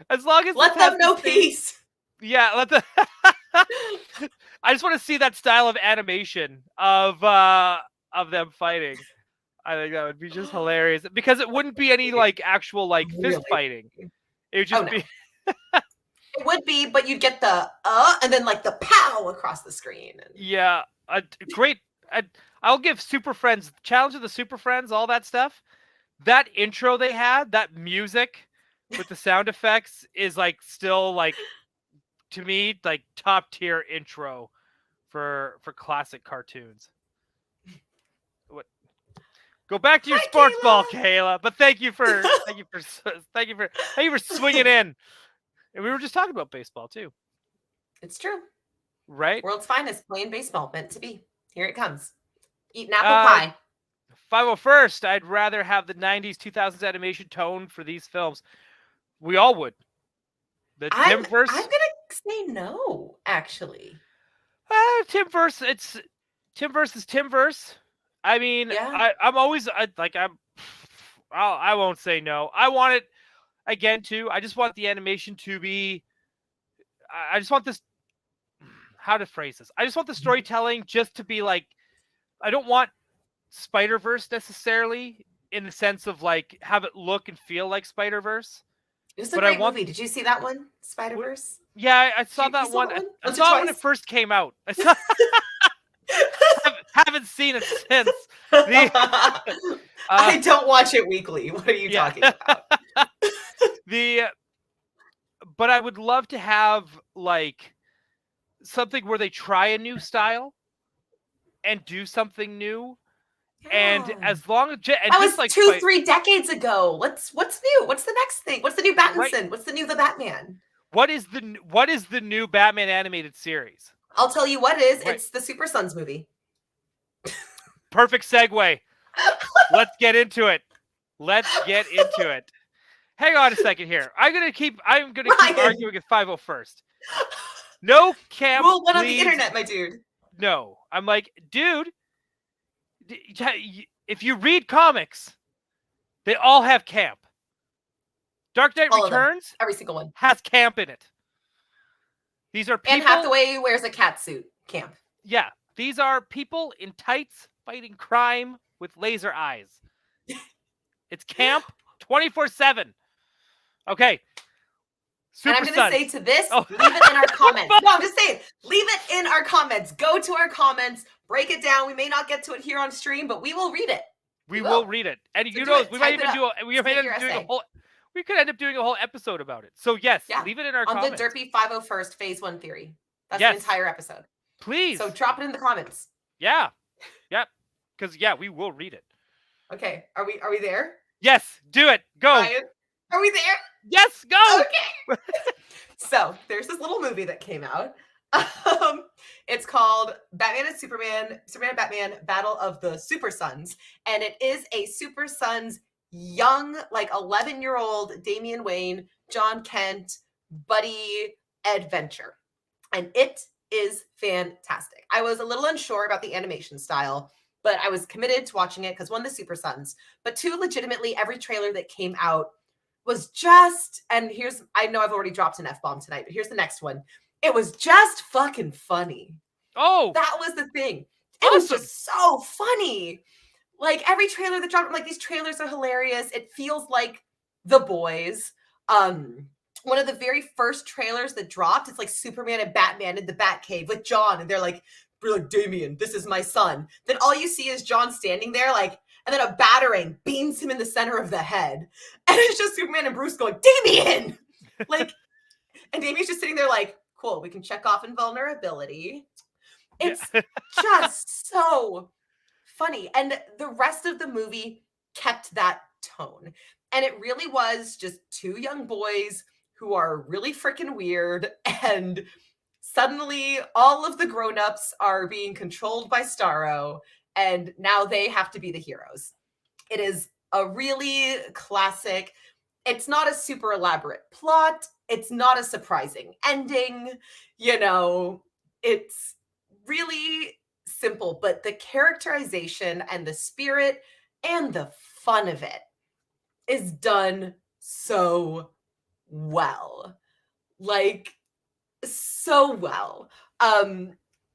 S2: As long as
S1: let them know peace.
S2: Yeah, let the I just want to see that style of animation of them fighting. I think that would be just hilarious because it wouldn't be any like actual like fist fighting. It would just be
S1: It would be, but you'd get the and then like the pow across the screen.
S2: Yeah, great. I'll give Super Friends, Challenge of the Super Friends, all that stuff. That intro they had, that music with the sound effects is like still like, to me, like top tier intro for classic cartoons. What? Go back to your sports ball, Kayla. But thank you for swinging in. And we were just talking about baseball too.
S1: It's true.
S2: Right?
S1: World's finest playing baseball, meant to be. Here it comes. Eating apple pie.
S2: 501st, I'd rather have the 90s, 2000s animation tone for these films. We all would.
S1: I'm going to say no, actually.
S2: Timverse, it's Timverse is Timverse. I mean, yeah. I won't say no. I want it again too. I just want the animation to be. I just want this. How to phrase this? I just want the storytelling just to be like. I don't want Spider-Verse necessarily in the sense of like have it look and feel like Spider-Verse.
S1: It was a great movie. Did you see that one, Spider-Verse?
S2: Yeah, I saw that one. I saw it when it first came out. I saw. haven't seen it since.
S1: I don't watch it weekly. What are you talking about?
S2: But I would love to have like something where they try a new style and do something new. Yeah. And as long as
S1: that was like 2-3 decades ago. What's new? What's the next thing? What's the new Batman? Right. What's the new The Batman?
S2: What is the new Batman animated series?
S1: I'll tell you what it is. Right. It's the Super Sons movie.
S2: Perfect segue. Let's get into it. Hang on a second here. I'm gonna keep arguing with 501st. No camp.
S1: Rule one on the internet, my dude.
S2: No, I'm like, dude. If you read comics, they all have camp. Dark Knight Returns,
S1: every single one,
S2: has camp in it. These are people.
S1: And Hathaway wears a cat suit. Camp.
S2: Yeah, these are people in tights fighting crime with laser eyes. It's camp 24/7. Okay.
S1: And I'm going to say to this, leave it in our comments. No, I'm just saying, leave it in our comments. Go to our comments, break it down. We may not get to it here on stream, but we will read it.
S2: We will read it. And so you know, we might even we could end up doing a whole episode about it. So yes, leave it in our comments.
S1: On the Derpy 501st Phase 1 theory. That's the entire episode.
S2: Please.
S1: So drop it in the comments.
S2: Yeah. Yep. Because we will read it.
S1: Okay. Are we there?
S2: Yes. Do it. Go.
S1: Ryan, are we there?
S2: Yes. Go.
S1: Okay. So there's this little movie that came out. It's called Batman and Superman and Batman Battle of the Super Sons. And it is a Super Sons young, like 11-year-old Damian Wayne, John Kent, buddy adventure. And it is fantastic. I was a little unsure about the animation style, but I was committed to watching it because one, the Super Sons, but two, legitimately every trailer that came out was just, and I know I've already dropped an F-bomb tonight, but here's the next one. It was just fucking funny.
S2: Oh,
S1: that was the thing. It was just so funny. Like every trailer that dropped, I'm like, these trailers are hilarious. It feels like The Boys. One of the very first trailers that dropped, it's like Superman and Batman in the Batcave with John, and they're like, Damian, this is my son. Then all you see is John standing there, like, and then a batarang beams him in the center of the head. And it's just Superman and Bruce going, Damian! Like, and Damian's just sitting there like, cool, we can check off invulnerability.
S2: Yeah.
S1: It's just so funny. And the rest of the movie kept that tone. And it really was just two young boys who are really freaking weird. And suddenly all of the grown-ups are being controlled by Starro. And now they have to be the heroes. It is a really classic. It's not a super elaborate plot. It's not a surprising ending. You know, it's really simple, but the characterization and the spirit and the fun of it is done so well. Like, so well.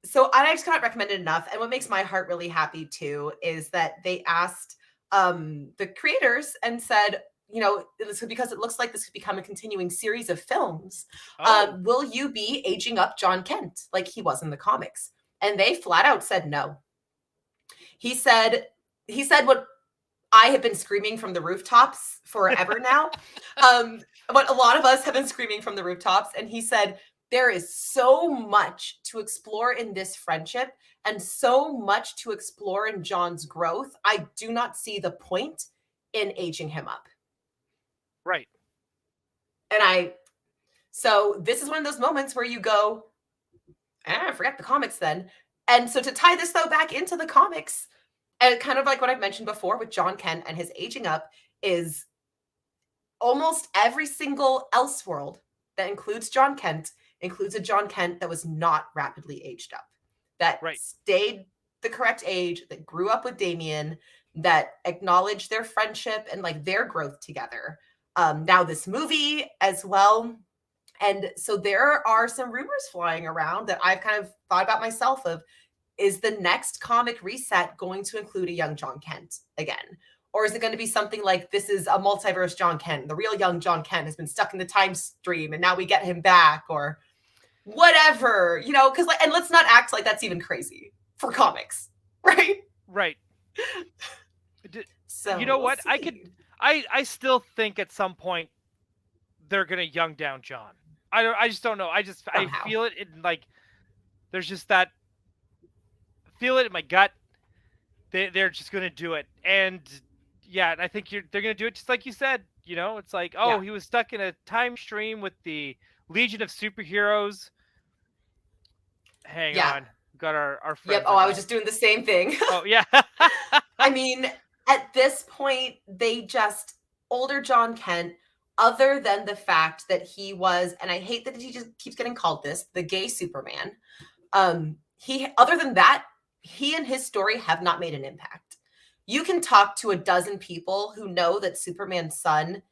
S1: So I just cannot recommend it enough. And what makes my heart really happy too is that they asked the creators and said, you know, because it looks like this could become a continuing series of films.
S2: Oh,
S1: Will you be aging up John Kent like he was in the comics? And they flat out said no. He said what I have been screaming from the rooftops forever now. But a lot of us have been screaming from the rooftops. And he said, there is so much to explore in this friendship and so much to explore in John's growth. I do not see the point in aging him up.
S2: right.
S1: And so this is one of those moments where you go, forget the comics then. And so to tie this though back into the comics, and kind of like what I've mentioned before with John Kent and his aging up, is almost every single Elseworld that includes John Kent includes a John Kent that was not rapidly aged up, that
S2: Right.
S1: stayed the correct age, that grew up with Damian, that acknowledged their friendship and like their growth together. Now this movie as well. And so there are some rumors flying around that I've kind of thought about myself of, is the next comic reset going to include a young John Kent again? Or is it going to be something like, this is a multiverse John Kent, the real young John Kent has been stuck in the time stream and now we get him back, or whatever, you know, because like, and let's not act like that's even crazy for comics, right?
S2: Right.
S1: So
S2: You know
S1: we'll
S2: what?
S1: see.
S2: I still think at some point they're gonna young down John. I just don't know. I
S1: Somehow.
S2: feel it in like there's just that feel it in my gut. They're just gonna do it. And yeah, and I think they're gonna do it just like you said. You know, it's like, oh,
S1: Yeah.
S2: he was stuck in a time stream with the Legion of Superheroes. Hang
S1: Yeah.
S2: on. Got our
S1: Yep.
S2: friends
S1: Oh,
S2: are
S1: I was
S2: going.
S1: just doing the same thing.
S2: Oh yeah.
S1: I mean, at this point, they just, older John Kent, other than the fact that he was, and I hate that he just keeps getting called this, the gay Superman. He, other than that, he and his story have not made an impact. You can talk to a dozen people who know that Superman's son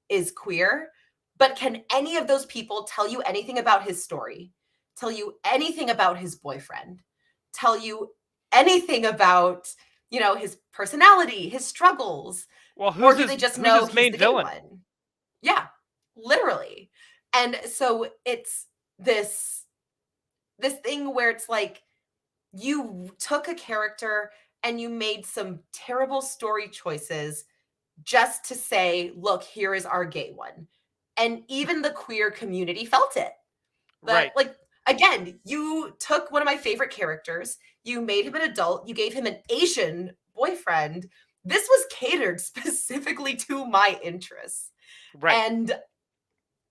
S1: is queer, but can any of those people tell you anything about his story? Tell you anything about his boyfriend? Tell you anything about, you know, his personality, his struggles?
S2: Well,
S1: Or do they just
S2: who's
S1: know
S2: his
S1: he's
S2: main
S1: the gay
S2: villain?
S1: one? Yeah, literally. And so it's this thing where it's like, you took a character and you made some terrible story choices just to say, look, here is our gay one. And even the queer community felt it. That,
S2: Right.
S1: like, again, you took one of my favorite characters, you made him an adult, you gave him an Asian boyfriend. This was catered specifically to my interests.
S2: Right.
S1: And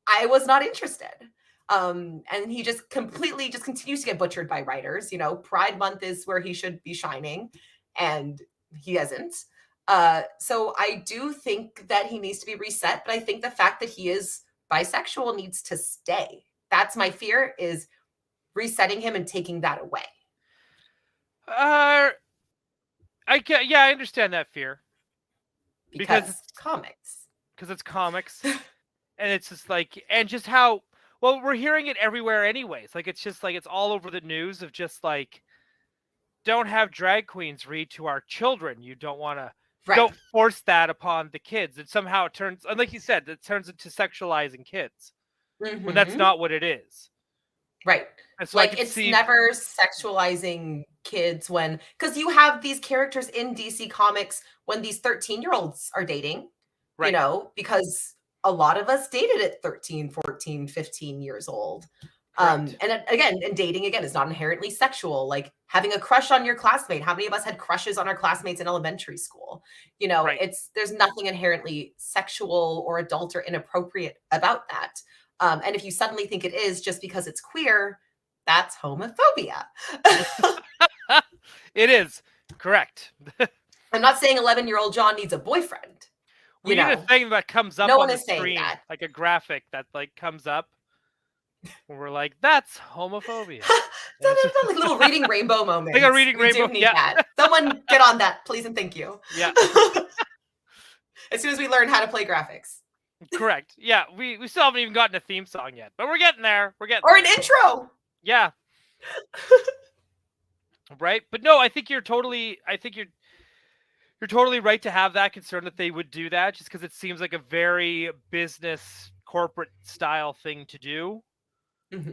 S1: I was not interested. And he just completely just continues to get butchered by writers. You know, Pride Month is where he should be shining, and he hasn't. So I do think that he needs to be reset, but I think the fact that he is bisexual needs to stay. That's my fear, is resetting him and taking that away.
S2: Uh, I understand that fear because
S1: Because comics.
S2: it's comics and it's just like and just how well we're hearing it everywhere anyways. Like it's just like it's all over the news of just like don't have drag queens read to our children. You don't want to
S1: Right.
S2: don't force that upon the kids. And somehow it turns and like you said, it turns into sexualizing kids when that's
S1: Mm-hmm.
S2: not what it is.
S1: Right.
S2: And so I
S1: Like,
S2: could
S1: it's
S2: see
S1: never sexualizing kids when, because you have these characters in DC Comics when these 13-year-olds are dating, you
S2: right.
S1: know, because a lot of us dated at 13, 14, 15 years old.
S2: Correct.
S1: And again, and dating again is not inherently sexual. Like having a crush on your classmate. How many of us had crushes on our classmates in elementary school? You know,
S2: Right.
S1: there's nothing inherently sexual or adult or inappropriate about that. And if you suddenly think it is just because it's queer, that's homophobia.
S2: It is. Correct.
S1: I'm not saying 11-year-old John needs a boyfriend.
S2: We need a thing that comes up
S1: No
S2: on
S1: one
S2: the
S1: is saying
S2: screen,
S1: that.
S2: like a graphic that like comes up. Where we're like, that's homophobia.
S1: Like a little reading rainbow moment.
S2: Like a reading
S1: We
S2: rainbow.
S1: do need
S2: Yeah.
S1: that. Someone get on that, please and thank you.
S2: Yeah.
S1: As soon as we learn how to play graphics.
S2: Correct. Yeah, we still haven't even gotten a theme song yet, but we're getting there. We're getting
S1: Or
S2: there.
S1: an intro.
S2: Yeah. Right? But no, I think you're totally right to have that concern that they would do that, just because it seems like a very business corporate style thing to do.
S1: Mm-hmm.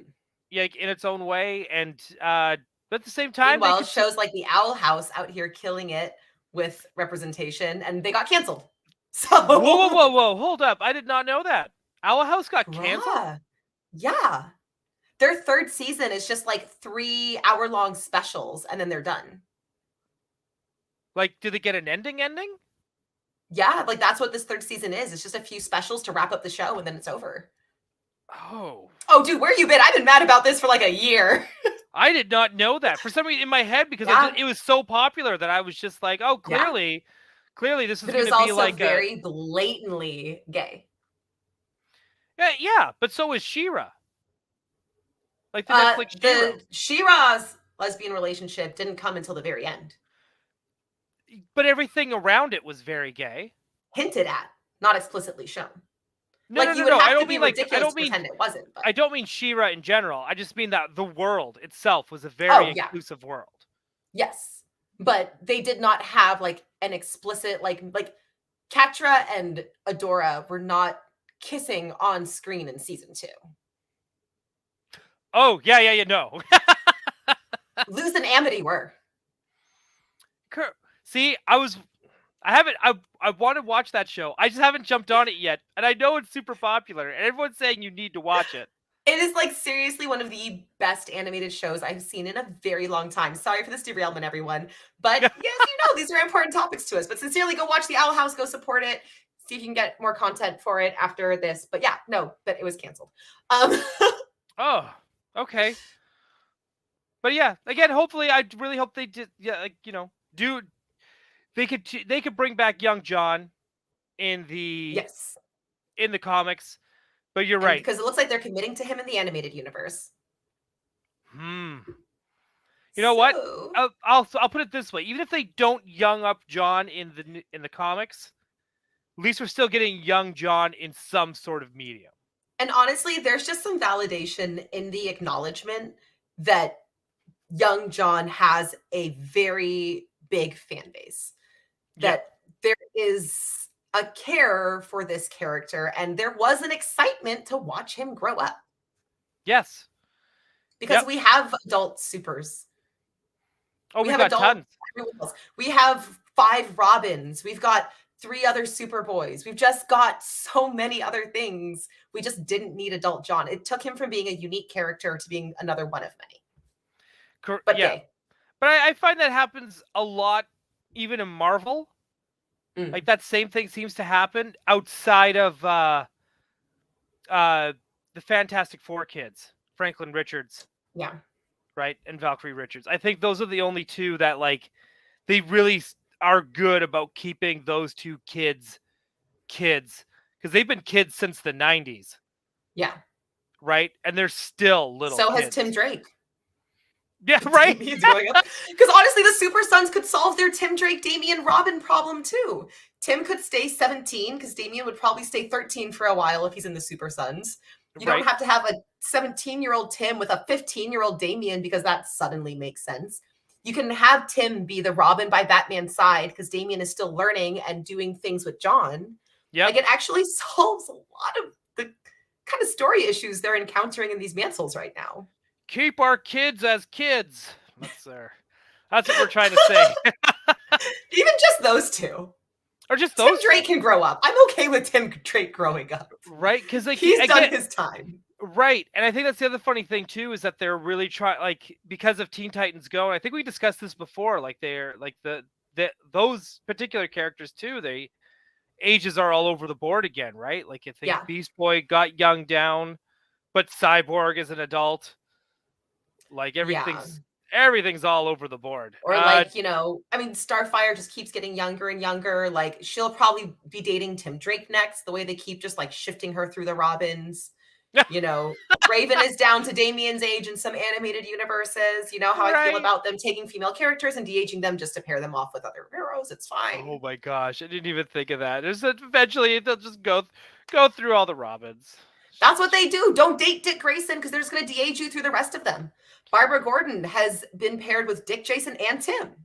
S2: Yeah, in its own way. And but at the same time,
S1: meanwhile, shows like the Owl House out here killing it with representation, and they got canceled. So
S2: whoa, hold up. I did not know that. Owl House got canceled?
S1: Yeah. Their third season is just like 3-hour-long specials, and then they're done.
S2: Like, do they get an ending?
S1: Yeah, like that's what this third season is. It's just a few specials to wrap up the show, and then it's over.
S2: Oh,
S1: dude, where you been? I've been mad about this for like a year.
S2: I did not know that. For some reason in my head, because it was so popular that I was just like, oh, clearly this is going to be like
S1: very blatantly gay.
S2: Yeah, but so is She-Ra. Like the Netflix She-Ra.
S1: She-Ra's lesbian relationship didn't come until the very end.
S2: But everything around it was very gay.
S1: Hinted at, not explicitly shown.
S2: No,
S1: like
S2: no,
S1: you
S2: no,
S1: would have
S2: I don't
S1: to be
S2: mean like
S1: ridiculous to pretend it wasn't. But.
S2: I don't mean She-Ra in general. I just mean that the world itself was a very inclusive world.
S1: Yes, but they did not have like an explicit like Catra and Adora were not kissing on screen in season 2.
S2: Oh yeah, no.
S1: Luz and Amity were.
S2: See, I want to watch that show. I just haven't jumped on it yet. And I know it's super popular. And everyone's saying you need to watch it.
S1: It is like seriously one of the best animated shows I've seen in a very long time. Sorry for this derailment, everyone. But yes, these are important topics to us. But sincerely, go watch the Owl House. Go support it. See if you can get more content for it after this. But yeah, no, but it was canceled.
S2: Oh, okay. But yeah, again, hopefully, I really hope they did. Yeah, do. They could bring back young John in the comics, but you're right,
S1: because it looks like they're committing to him in the animated universe.
S2: You know what? I'll put it this way: even if they don't young up John in the comics, at least we're still getting young John in some sort of medium.
S1: And honestly, there's just some validation in the acknowledgement that young John has a very big fan base. That there is a care for this character, and there was an excitement to watch him grow up.
S2: Yes.
S1: Because we have adult supers.
S2: Oh, we got tons.
S1: We have 5 Robins. We've got 3 other Superboys. We've just got so many other things. We just didn't need adult John. It took him from being a unique character to being another one of many. But gay.
S2: But I find that happens a lot, even in Marvel. Like that same thing seems to happen outside of the Fantastic Four kids, Franklin Richards.
S1: Yeah.
S2: Right, and Valkyrie Richards. I think those are the only two that like they really are good about keeping those two kids because they've been kids since the 90s.
S1: Yeah.
S2: Right, and they're still little.
S1: So
S2: kids.
S1: Has Tim Drake.
S2: Yeah, right.
S1: Because honestly, the Super Sons could solve their Tim Drake, Damian, Robin problem too. Tim could stay 17 because Damian would probably stay 13 for a while if he's in the Super Sons. You don't have to have a 17-year-old Tim with a 15-year-old Damian because that suddenly makes sense. You can have Tim be the Robin by Batman's side because Damian is still learning and doing things with John. Yeah, like it actually solves a lot of the kind of story issues they're encountering in these mantles right now.
S2: Keep our kids as kids. That's what we're trying to say.
S1: Even just those two.
S2: Or just those
S1: Tim Drake can grow up. I'm okay with Tim Drake growing up.
S2: Right? Because
S1: he's done his time.
S2: Right. And I think that's the other funny thing too, is that they're really trying, like, because of Teen Titans Go, and I think we discussed this before, like they're like those particular characters too, they ages are all over the board again, right? Like I think
S1: Yeah.
S2: Beast Boy got young down, but Cyborg is an adult. Like
S1: Yeah.
S2: everything's all over the board.
S1: Or like, I mean, Starfire just keeps getting younger and younger. Like she'll probably be dating Tim Drake next, the way they keep just like shifting her through the Robins. Raven is down to Damien's age in some animated universes. You know how I feel
S2: Right.
S1: about them taking female characters and de-aging them just to pair them off with other heroes. It's fine.
S2: Oh my gosh, I didn't even think of that. Eventually they'll just go through all the Robins.
S1: That's what they do. Don't date Dick Grayson because they're just going to de-age you through the rest of them. Barbara Gordon has been paired with Dick, Jason, and Tim.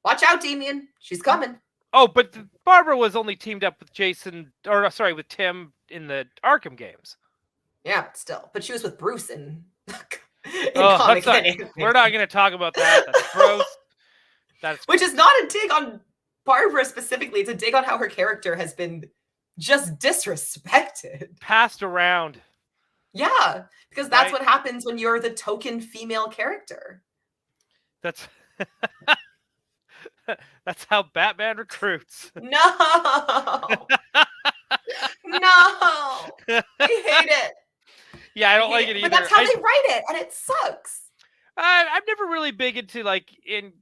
S1: Watch out, Damien. She's coming.
S2: Oh, but Barbara was only teamed up with with Tim in the Arkham games.
S1: Yeah, still. But she was with Bruce in
S2: comic. We're not going to talk about that. That's gross.
S1: Which is not a dig on Barbara specifically. It's a dig on how her character has been just disrespected.
S2: Passed around.
S1: Yeah, because that's what happens when you're the token female character.
S2: That's how Batman recruits.
S1: No. No. I hate it.
S2: Yeah, I don't like it either.
S1: But that's how they write it, and it sucks.
S2: I'm never really big into, like, in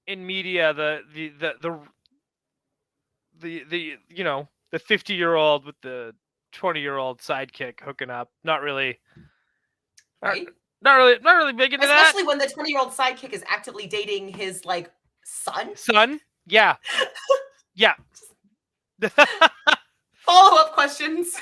S2: media the 50-year-old with the 20-year-old sidekick hooking up. Not really.
S1: Right?
S2: Not really big into that.
S1: Especially when the 20-year-old sidekick is actively dating his like son.
S2: Son? Yeah. Yeah.
S1: Follow-up questions.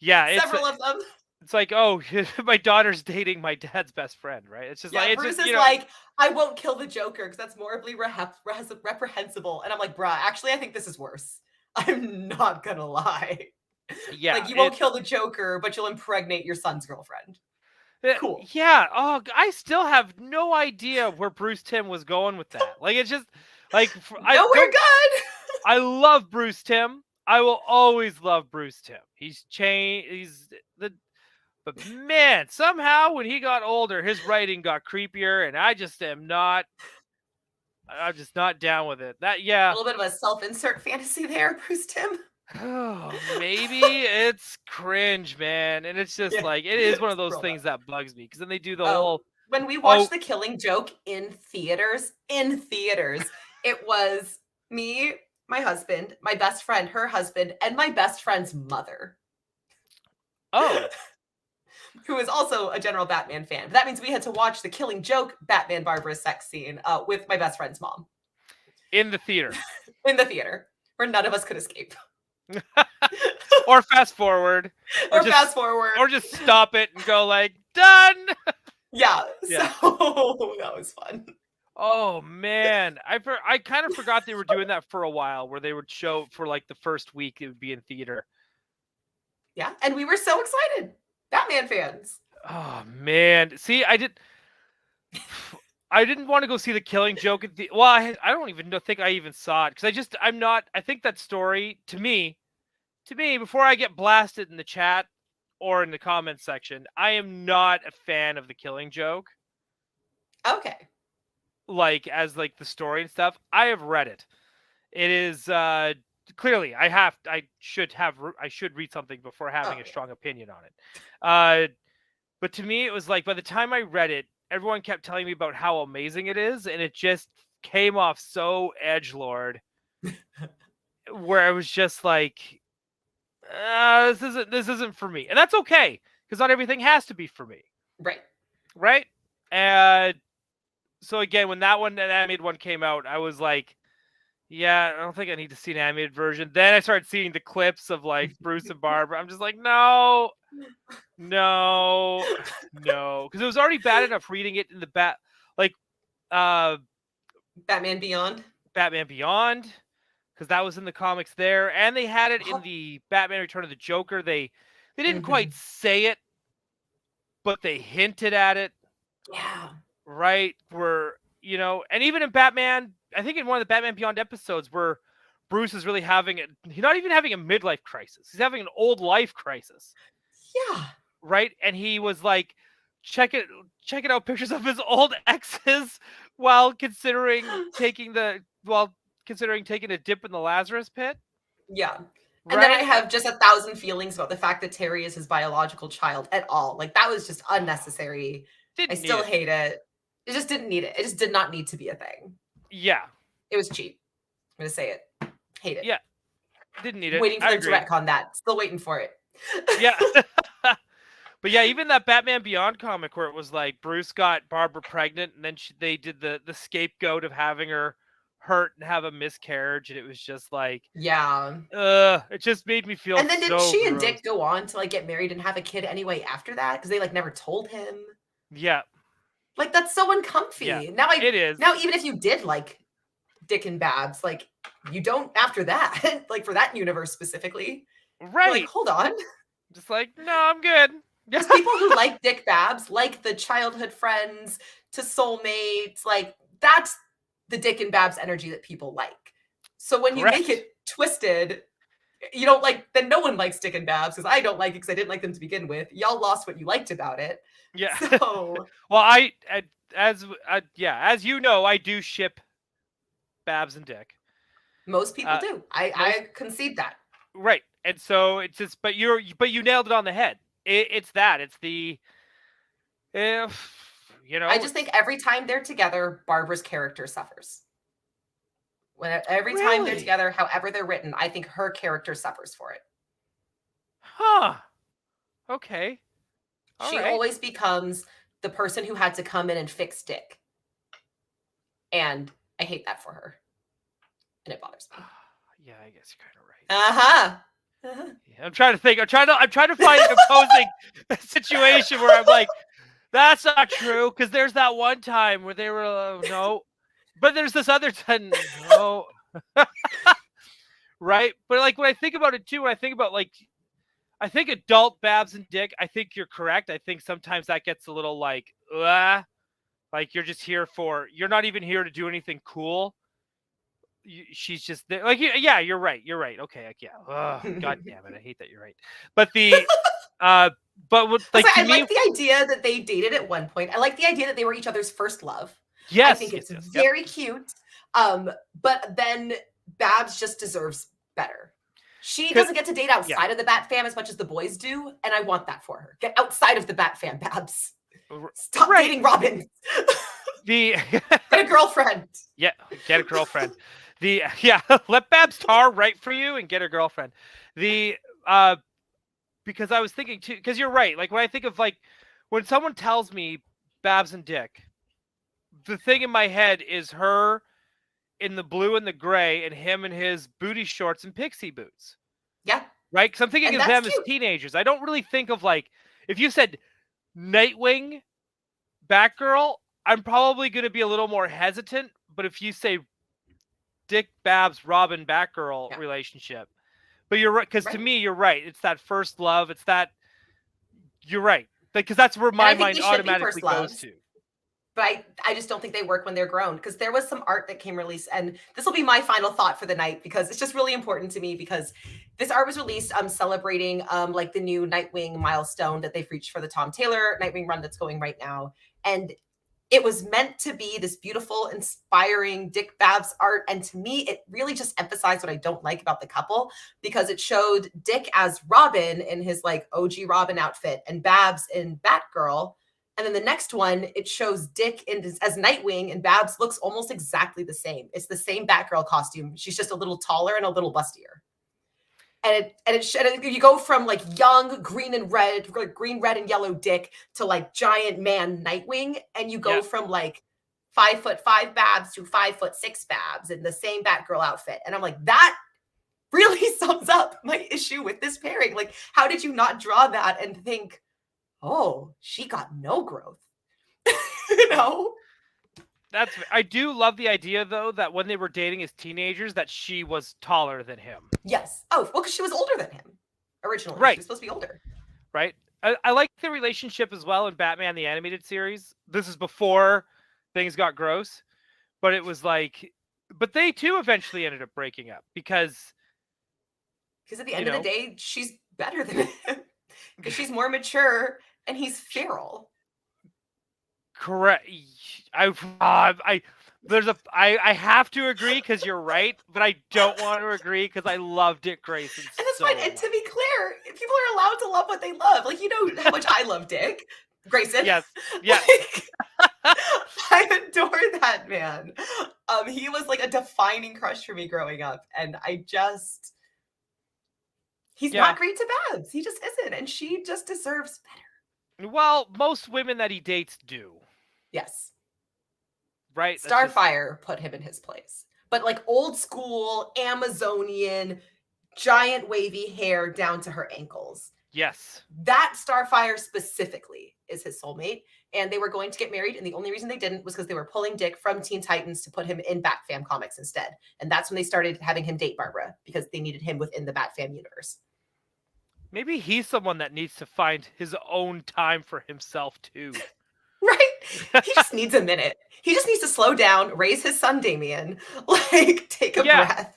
S2: Yeah,
S1: several of them.
S2: It's like, oh, my daughter's dating my dad's best friend, right? It's just like
S1: Bruce is like, I won't kill the Joker because that's morally reprehensible. And I'm like, bruh, actually, I think this is worse. I'm not gonna lie.
S2: Yeah,
S1: like you won't kill the Joker, but you'll impregnate your son's girlfriend. Cool.
S2: Yeah. Oh, I still have no idea where Bruce Timm was going with that. Like, it's just like
S1: we're good.
S2: I love Bruce Timm. I will always love Bruce Timm. He's changed. But man, somehow when he got older, his writing got creepier, and I'm just not down with it. A
S1: little bit of a self-insert fantasy there, Bruce Timm.
S2: Oh, maybe it's cringe, man, and it's just like it is one of those things that bugs me because then they do the whole.
S1: When we watched The Killing Joke in theaters, it was me, my husband, my best friend, her husband, and my best friend's mother.
S2: Oh.
S1: Who is also a general Batman fan. But that means we had to watch The Killing Joke Batman Barbara sex scene with my best friend's mom.
S2: In the theater.
S1: In the theater, where none of us could escape.
S2: Or fast forward.
S1: Or
S2: just stop it and go like, done!
S1: Yeah. So that was fun.
S2: Oh, man. I kind of forgot they were doing that for a while, where they would show for like the first week it would be in theater.
S1: Yeah, and we were so excited. Batman fans.
S2: Oh man, see, I didn't want to go see The Killing Joke at the. Well, I don't even think I even saw it because I'm not. I think that story to me, before I get blasted in the chat or in the comments section, I am not a fan of The Killing Joke.
S1: Okay.
S2: Like as like the story and stuff, I have read it. It is clearly I should read something before having a strong opinion on it. But to me, it was like by the time I read it, everyone kept telling me about how amazing it is, and it just came off so edgelord, where I was just like, this isn't for me, and that's okay because not everything has to be for me. Right. And so again, when that animated one came out, I was like, yeah, I don't think I need to see an animated version. Then I started seeing the clips of like Bruce and Barbara. I'm just like, no, because it was already bad enough reading it in the
S1: Batman Beyond,
S2: because that was in the comics there, and they had it in the Batman Return of the Joker. They didn't quite say it, but they hinted at it.
S1: Yeah.
S2: Right. And even in Batman, I think in one of the Batman Beyond episodes where Bruce is really he's not even having a midlife crisis. He's having an old life crisis.
S1: Yeah.
S2: right? And he was like checking out pictures of his old exes while considering taking a dip in the Lazarus pit,
S1: Yeah. And then I
S2: right?
S1: have just 1,000 feelings about the fact that Terry is his biological child at all. Like, that was just unnecessary. I
S2: Didn't need
S1: still
S2: it.
S1: hate it. It just didn't need it. It just did not need to be a thing.
S2: Yeah.
S1: It was cheap. I'm gonna say it. Hate it.
S2: Yeah. Didn't need it.
S1: Waiting for
S2: I
S1: them to
S2: agree.
S1: retcon that. Still waiting for it.
S2: Yeah. But yeah, even that Batman Beyond comic where it was like Bruce got Barbara pregnant, and then they did the scapegoat of having her hurt and have a miscarriage, and it was just like,
S1: Yeah.
S2: it just made me feel
S1: And then didn't
S2: so
S1: she and
S2: gross.
S1: Dick go on to like get married and have a kid anyway after that? Because they like never told him.
S2: Yeah,
S1: Like, that's so
S2: yeah,
S1: uncomfy.
S2: it is.
S1: Now even if you did like Dick and Babs, like, you don't after that. Like, for that universe specifically. You're like,
S2: Right.
S1: hold on.
S2: Just like, no, I'm good.
S1: Because people who like Dick Babs, like the childhood friends to soulmates, like, that's the Dick and Babs energy that people like. So when you make
S2: Correct.
S1: it twisted, you don't like, then no one likes Dick and Babs, because I don't like it because I didn't like them to begin with. Y'all lost what you liked about it.
S2: Yeah.
S1: So
S2: Well, as you know, I do ship Babs and Dick.
S1: most people do.
S2: Most
S1: I concede that.
S2: Right. And so it's just, but you nailed it on the head. It's the, if
S1: I just think every time they're together, Barbara's character suffers. Every time they're
S2: Really?
S1: together, however they're written, I think her character suffers for it.
S2: Huh. Okay. All
S1: She
S2: right.
S1: always becomes the person who had to come in and fix Dick. And I hate that for her. And it bothers me.
S2: Yeah, I guess you're kind of right.
S1: Uh-huh. Uh-huh.
S2: Yeah, I'm trying to think. I'm trying to find an opposing situation where I'm like, that's not true, because there's that one time where they were no, but there's this other time no, right? But like when I think about it too, when I think about like, I think adult Babs and Dick, I think you're correct. I think sometimes that gets a little like you're just here you're not even here to do anything cool. She's just there. Like, yeah, you're right. You're right. Okay, like, yeah. God damn it, I hate that you're right. But but with, like,
S1: I
S2: to me,
S1: like the idea that they dated at one point. I like the idea that they were each other's first love.
S2: yes,
S1: I think it's
S2: yes,
S1: very cute. But then Babs just deserves better. She doesn't get to date outside of the Bat fam as much as the boys do, and I want that for her. Get outside of the Bat fam, Babs. Stop dating Robin. Get a girlfriend.
S2: Yeah, get a girlfriend. Let Babs tar right for you and get a girlfriend. Because I was thinking too, because you're right. Like when I think of like when someone tells me Babs and Dick, the thing in my head is her in the blue and the gray, and him in his booty shorts and pixie boots.
S1: Yeah.
S2: Right? Because I'm thinking
S1: And
S2: of them
S1: that's
S2: as
S1: cute.
S2: teenagers. I don't really think of like, if you said Nightwing, Batgirl, I'm probably going to be a little more hesitant. But if you say Dick, Babs, Robin, Batgirl relationship, but you're right, because to me, you're right. It's that first love. It's that, you're right. Because that's where my mind automatically goes to.
S1: But I just don't think they work when they're grown, because there was some art that came released, and this will be my final thought for the night because it's just really important to me, because this art was released celebrating like the new Nightwing milestone that they've reached for the Tom Taylor Nightwing run that's going right now. And it was meant to be this beautiful, inspiring Dick Babs art. And to me, it really just emphasized what I don't like about the couple, because it showed Dick as Robin in his like OG Robin outfit and Babs in Batgirl. And then the next one, it shows Dick as Nightwing, and Babs looks almost exactly the same. It's the same Batgirl costume. She's just a little taller and a little bustier. And you go from like young green, red, and yellow Dick to like giant man Nightwing, and you go from like 5'5" Babs to 5'6" Babs in the same Batgirl outfit. And I'm like, that really sums up my issue with this pairing. Like, how did you not draw that and think, oh, she got no growth? You know?
S2: I do love the idea though that when they were dating as teenagers, that she was taller than him.
S1: Yes. Oh, well, because she was older than him originally.
S2: Right.
S1: She was supposed to be older.
S2: Right. I like the relationship as well in Batman the Animated Series. This is before things got gross, but it was like, but they too eventually ended up breaking up because
S1: at the end of the day, she's better than him. because she's more mature and he's feral.
S2: Correct. I have to agree because you're right, but I don't want to agree because I love Dick Grayson
S1: And that's
S2: so
S1: fine. And to be clear, people are allowed to love what they love. Like, you know how much I love Dick Grayson.
S2: Yes. Yes.
S1: Like, I adore that man. He was like a defining crush for me growing up, and he's not great to Babs. He just isn't, and she just deserves better.
S2: Well, most women that he dates do.
S1: Yes.
S2: Right?
S1: Starfire put him in his place. But like old school Amazonian, giant wavy hair down to her ankles.
S2: Yes.
S1: That Starfire specifically is his soulmate. And they were going to get married. And the only reason they didn't was because they were pulling Dick from Teen Titans to put him in Bat-Fam comics instead. And that's when they started having him date Barbara because they needed him within the Bat-Fam universe.
S2: Maybe he's someone that needs to find his own time for himself too.
S1: Right? He just needs a minute. He just needs to slow down, raise his son Damien, like take a breath.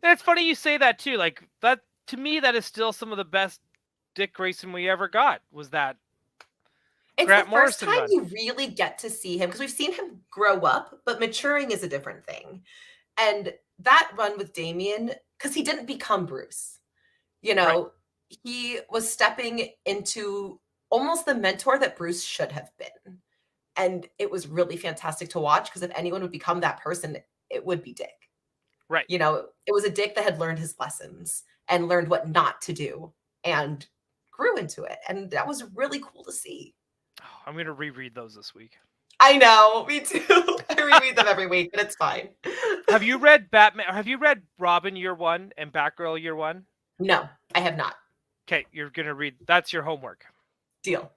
S2: And it's funny you say that too. Like that to me, that is still some of the best Dick Grayson we ever got. Was that?
S1: It's
S2: Grant
S1: the first
S2: Morrison
S1: time
S2: run.
S1: you really get to see him because we've seen him grow up, but maturing is a different thing. And that run with Damien, because he didn't become Bruce, you know, he was stepping into almost the mentor that Bruce should have been. And it was really fantastic to watch because if anyone would become that person, it would be Dick.
S2: Right.
S1: You know, it was a Dick that had learned his lessons and learned what not to do and grew into it. And that was really cool to see.
S2: Oh, I'm going to reread those this week.
S1: I know, me too. I reread them every week, but it's fine.
S2: Have you read Batman? Have you read Robin Year One and Batgirl Year One?
S1: No, I have not.
S2: Okay, you're going to read. That's your homework.
S1: Deal.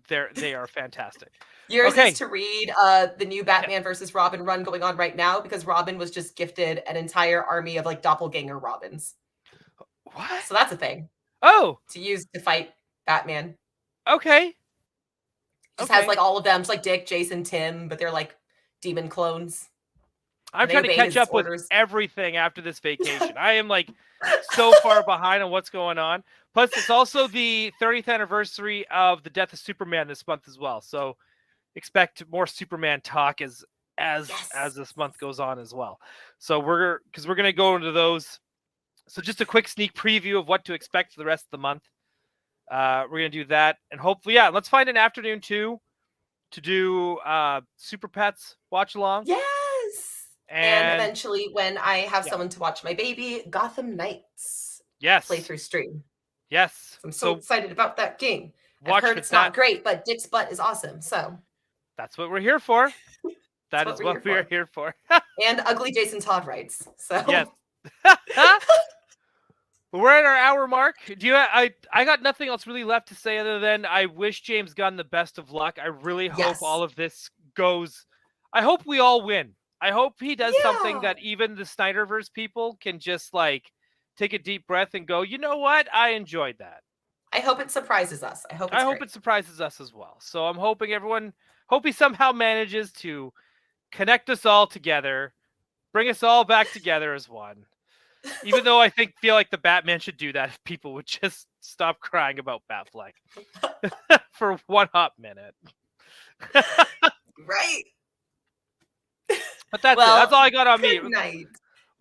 S2: They are fantastic.
S1: Yours is to read the new Batman versus Robin run going on right now because Robin was just gifted an entire army of like doppelganger Robins.
S2: What?
S1: So that's a thing.
S2: Oh.
S1: To use to fight Batman.
S2: Okay.
S1: Just has like all of them. It's like Dick, Jason, Tim, but they're like demon clones.
S2: I'm trying to catch up with everything after this vacation. I am like so far behind on what's going on. Plus, it's also the 30th anniversary of the death of Superman this month as well. So expect more Superman talk as this month goes on as well. So we're going to go into those. So just a quick sneak preview of what to expect for the rest of the month. We're going to do that. And hopefully, let's find an afternoon too to do Super Pets watch along.
S1: Yes. And eventually, when I have someone to watch my baby, Gotham Knights.
S2: Yes.
S1: Playthrough stream.
S2: Yes.
S1: I'm so excited about that game. I've heard it's not great, but Dick's butt is awesome. So
S2: that's what we're here for. That is what we're here for.
S1: And ugly Jason Todd writes. So
S2: yes. We're at our hour mark. I got nothing else really left to say other than I wish James Gunn the best of luck. I really hope all of this goes. I hope we all win. I hope he does something that even the Snyderverse people can just like take a deep breath and go, you know what? I enjoyed that.
S1: I hope it surprises us. I hope
S2: it surprises us as well. So I'm hoping hope he somehow manages to connect us all together, bring us all back together as one. Even though I feel like the Batman should do that if people would just stop crying about Batfleck for one hot minute.
S1: Right.
S2: But that's it. That's all I got on me.
S1: Good night.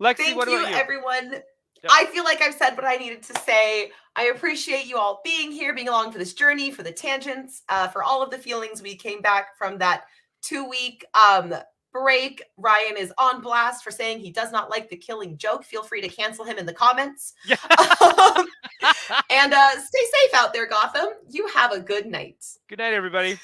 S2: Lexi,
S1: Thank
S2: what
S1: you,
S2: about you?
S1: Everyone. Yep. I feel like I've said what I needed to say. I appreciate you all being here, being along for this journey, for the tangents, for all of the feelings. We came back from that 2-week break. Ryan is on blast for saying he does not like the Killing Joke. Feel free to cancel him in the comments.
S2: Yeah.
S1: And stay safe out there, Gotham. You have a good night.
S2: Good night, everybody.